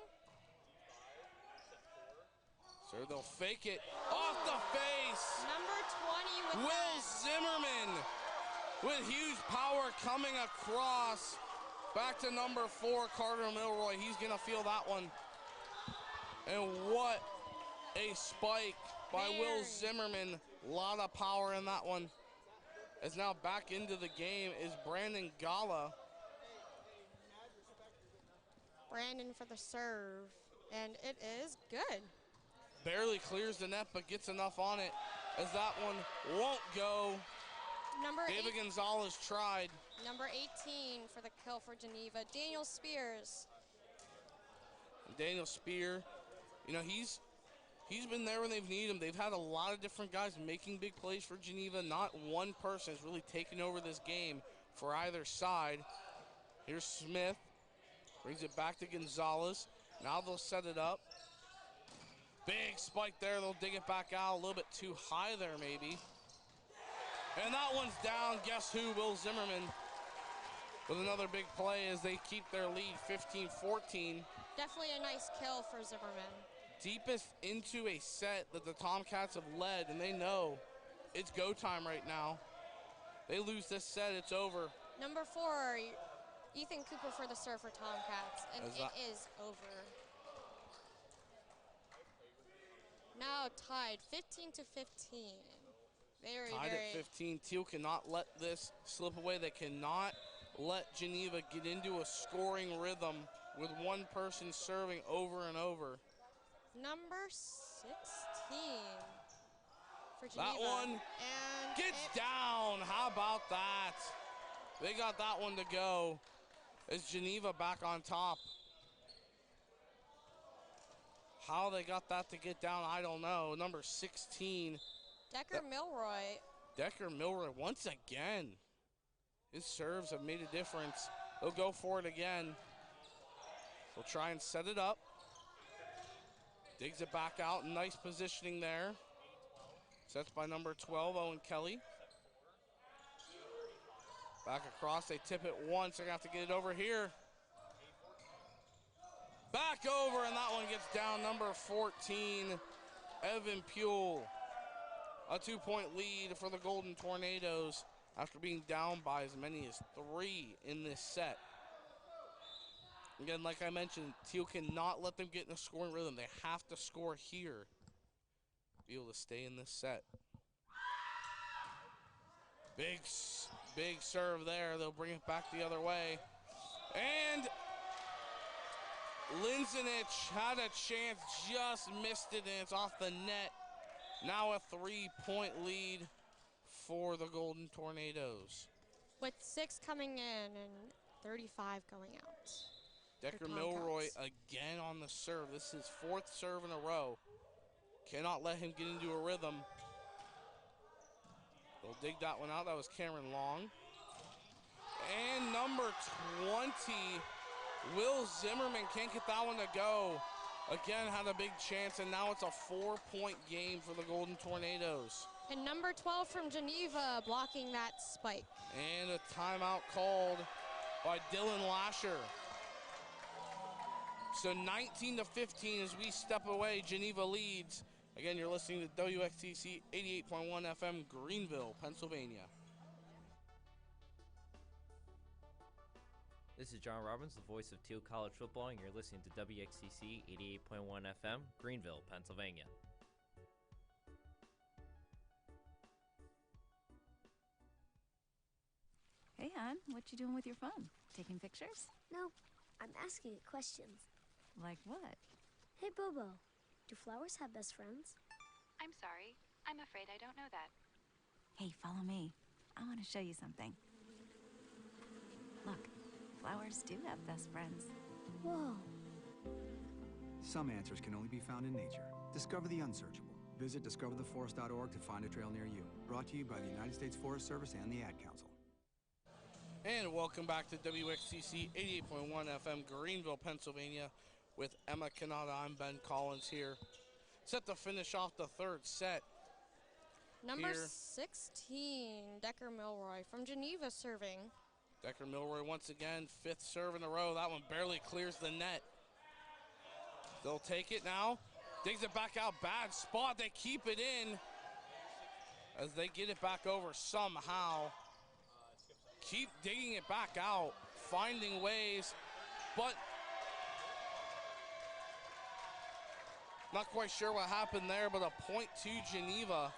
So they'll fake it off the face. Number 20 with Will Zimmerman with huge power coming across. Back to number 4, Carter Milroy. He's gonna feel that one. And what a spike by Will Zimmerman. A lot of power in that one. As now back into the game is Brandon Gala. Brandon for the serve, and it is good. Barely clears the net, but gets enough on it as that one won't go. David Gonzalez tried. Number 18 for the kill for Geneva, Daniel Spears. Daniel Spear, you know, he's been there when they've needed him. They've had a lot of different guys making big plays for Geneva. Not one person has really taken over this game for either side. Here's Smith, brings it back to Gonzalez. Now they'll set it up. Big spike there, they'll dig it back out. A little bit too high there maybe. And that one's down. Guess who? Will Zimmerman with another big play as they keep their lead 15-14. Definitely a nice kill for Zimmerman. Deepest into a set that the Tomcats have led, and they know it's go time right now. They lose this set, it's over. Number 4, Ethan Cooper for the serve for Tomcats, and it is over. Now tied 15-15. Tied at 15. Thiel cannot let this slip away. They cannot let Geneva get into a scoring rhythm with one person serving over and over. Number 16 for Geneva. That one gets down. How about that? They got that one to go. Is Geneva back on top? How they got that to get down, I don't know. Number 16. Decker Milroy. Decker Milroy once again. His serves have made a difference. They'll go for it again. They'll try and set it up. Digs it back out. Nice positioning there. Sets by number 12, Owen Kelly. Back across. They tip it once. They're going to have to get it over here. Back over, and that one gets down. Number 14, Evan Puel. A 2-point lead for the Golden Tornadoes after being down by as many as 3 in this set. Again, like I mentioned, Thiel cannot let them get in a scoring rhythm. They have to score here to be able to stay in this set. Big serve there. They'll bring it back the other way. And Linzenich had a chance, just missed it, and it's off the net. Now a 3-point lead for the Golden Tornadoes. With 6 coming in and 35 going out. Decker Milroy again on the serve. This is his 4th serve in a row. Cannot let him get into a rhythm. They'll dig that one out. That was Cameron Long. And number 20, Will Zimmerman can't get that one to go. Again, had a big chance, and now it's a 4-point game for the Golden Tornadoes. And number 12 from Geneva blocking that spike. And a timeout called by Dylan Lasher. So 19-15 as we step away. Geneva leads Again, you're listening to WXTC 88.1 FM, Greenville, Pennsylvania. This is John Robbins, the voice of Thiel College Football, and you're listening to WXTC 88.1 FM, Greenville, Pennsylvania. Hey, hon, what you doing with your phone? Taking pictures? No, I'm asking it questions. Like what? Hey, Bobo, do flowers have best friends? I'm sorry. I'm afraid I don't know that. Hey, follow me. I want to show you something. Look, flowers do have best friends. Whoa. Some answers can only be found in nature. Discover the unsearchable. Visit discovertheforest.org to find a trail near you. Brought to you by the United States Forest Service and the Ad Council. And welcome back to WXTC 88.1 FM, Greenville, Pennsylvania, with Emma Kanata. I'm Ben Collins here. Set to finish off the third set. Number here. 16, Decker Milroy from Geneva serving. Decker Milroy once again, fifth serve in a row. That one barely clears the net. They'll take it now. Digs it back out, bad spot. They keep it in as they get it back over somehow. Keep digging it back out, finding ways, but not quite sure what happened there, but a point to Geneva.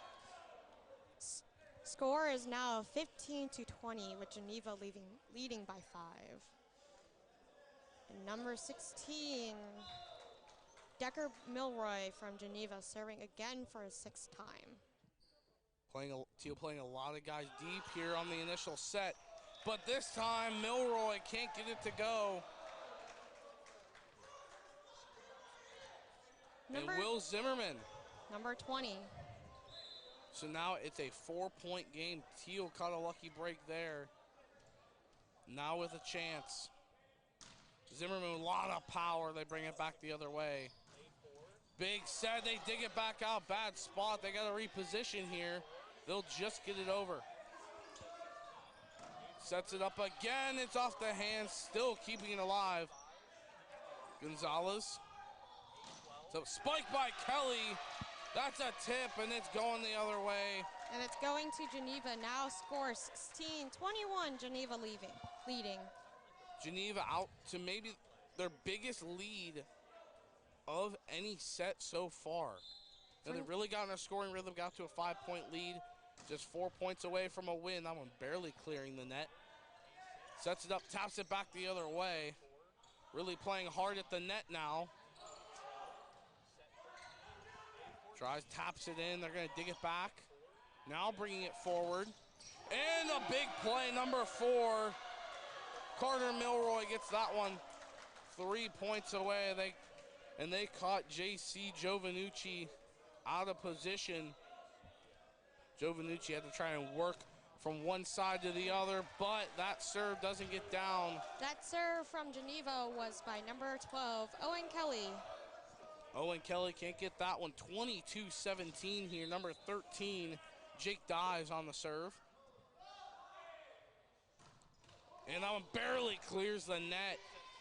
Score is now 15-20 with Geneva leading by 5. And number 16, Decker Milroy from Geneva serving again for his 6th time. Thiel playing a lot of guys deep here on the initial set, but this time Milroy can't get it to go. And Will Zimmerman. Number 20. So now it's a 4-point game. Thiel caught a lucky break there. Now with a chance. Zimmerman with a lot of power. They bring it back the other way. Big set. They dig it back out. Bad spot. They got to reposition here. They'll just get it over. Sets it up again. It's off the hands. Still keeping it alive. Gonzalez. So spiked by Kelly. That's a tip, and it's going the other way. And it's going to Geneva. Now score 16-21, Geneva leading. Geneva out to maybe their biggest lead of any set so far. And they've really gotten a scoring rhythm, got to a 5-point lead. Just 4 points away from a win. That one barely clearing the net. Sets it up, taps it back the other way. Really playing hard at the net now. Tries, taps it in. They're going to dig it back. Now bringing it forward. And a big play, number 4. Carter Milroy gets that one 3 points away. They caught J.C. Giovanucci out of position. Giovanucci had to try and work from one side to the other, but that serve doesn't get down. That serve from Geneva was by number 12, Owen Kelly. Owen Kelly can't get that one. 22-17 here. Number 13, Jake Dyes on the serve. And that one barely clears the net.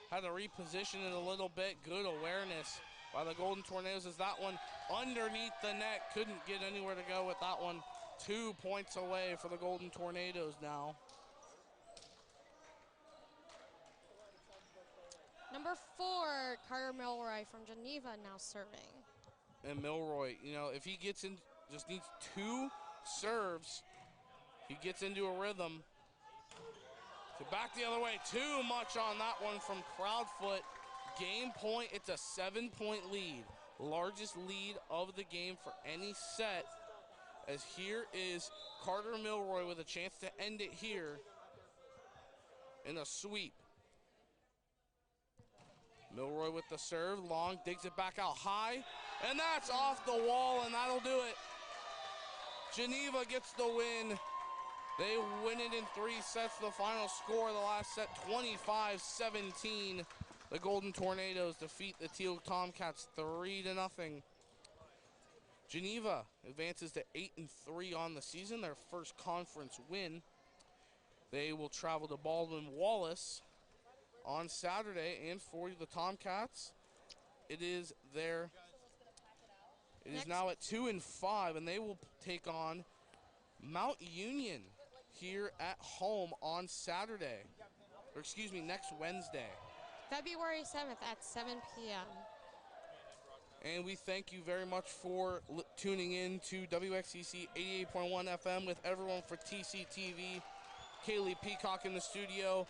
Had to reposition it a little bit. Good awareness by the Golden Tornadoes as that one underneath the net. Couldn't get anywhere to go with that one. 2 points away for the Golden Tornadoes now. Number 4, Carter Milroy from Geneva now serving. And Milroy, you know, if he gets in, just needs 2 serves, he gets into a rhythm. So back the other way, too much on that one from Proudfoot. Game point, it's a 7-point lead. Largest lead of the game for any set. As here is Carter Milroy with a chance to end it here in a sweep. Milroy with the serve, long, digs it back out high, and that's off the wall, and that'll do it. Geneva gets the win. They win it in 3 sets. The final score of the last set, 25-17. The Golden Tornadoes defeat the Thiel Tomcats 3-0. Geneva advances to 8-3 on the season, their first conference win. They will travel to Baldwin Wallace on Saturday, and for the Tomcats, it is their It is now at 2-5, and they will take on Mount Union here at home on Saturday. Or excuse me, next Wednesday. February 7th at 7 p.m. And we thank you very much for tuning in to WXCC 88.1 FM with everyone for TCTV. Kaylee Peacock in the studio.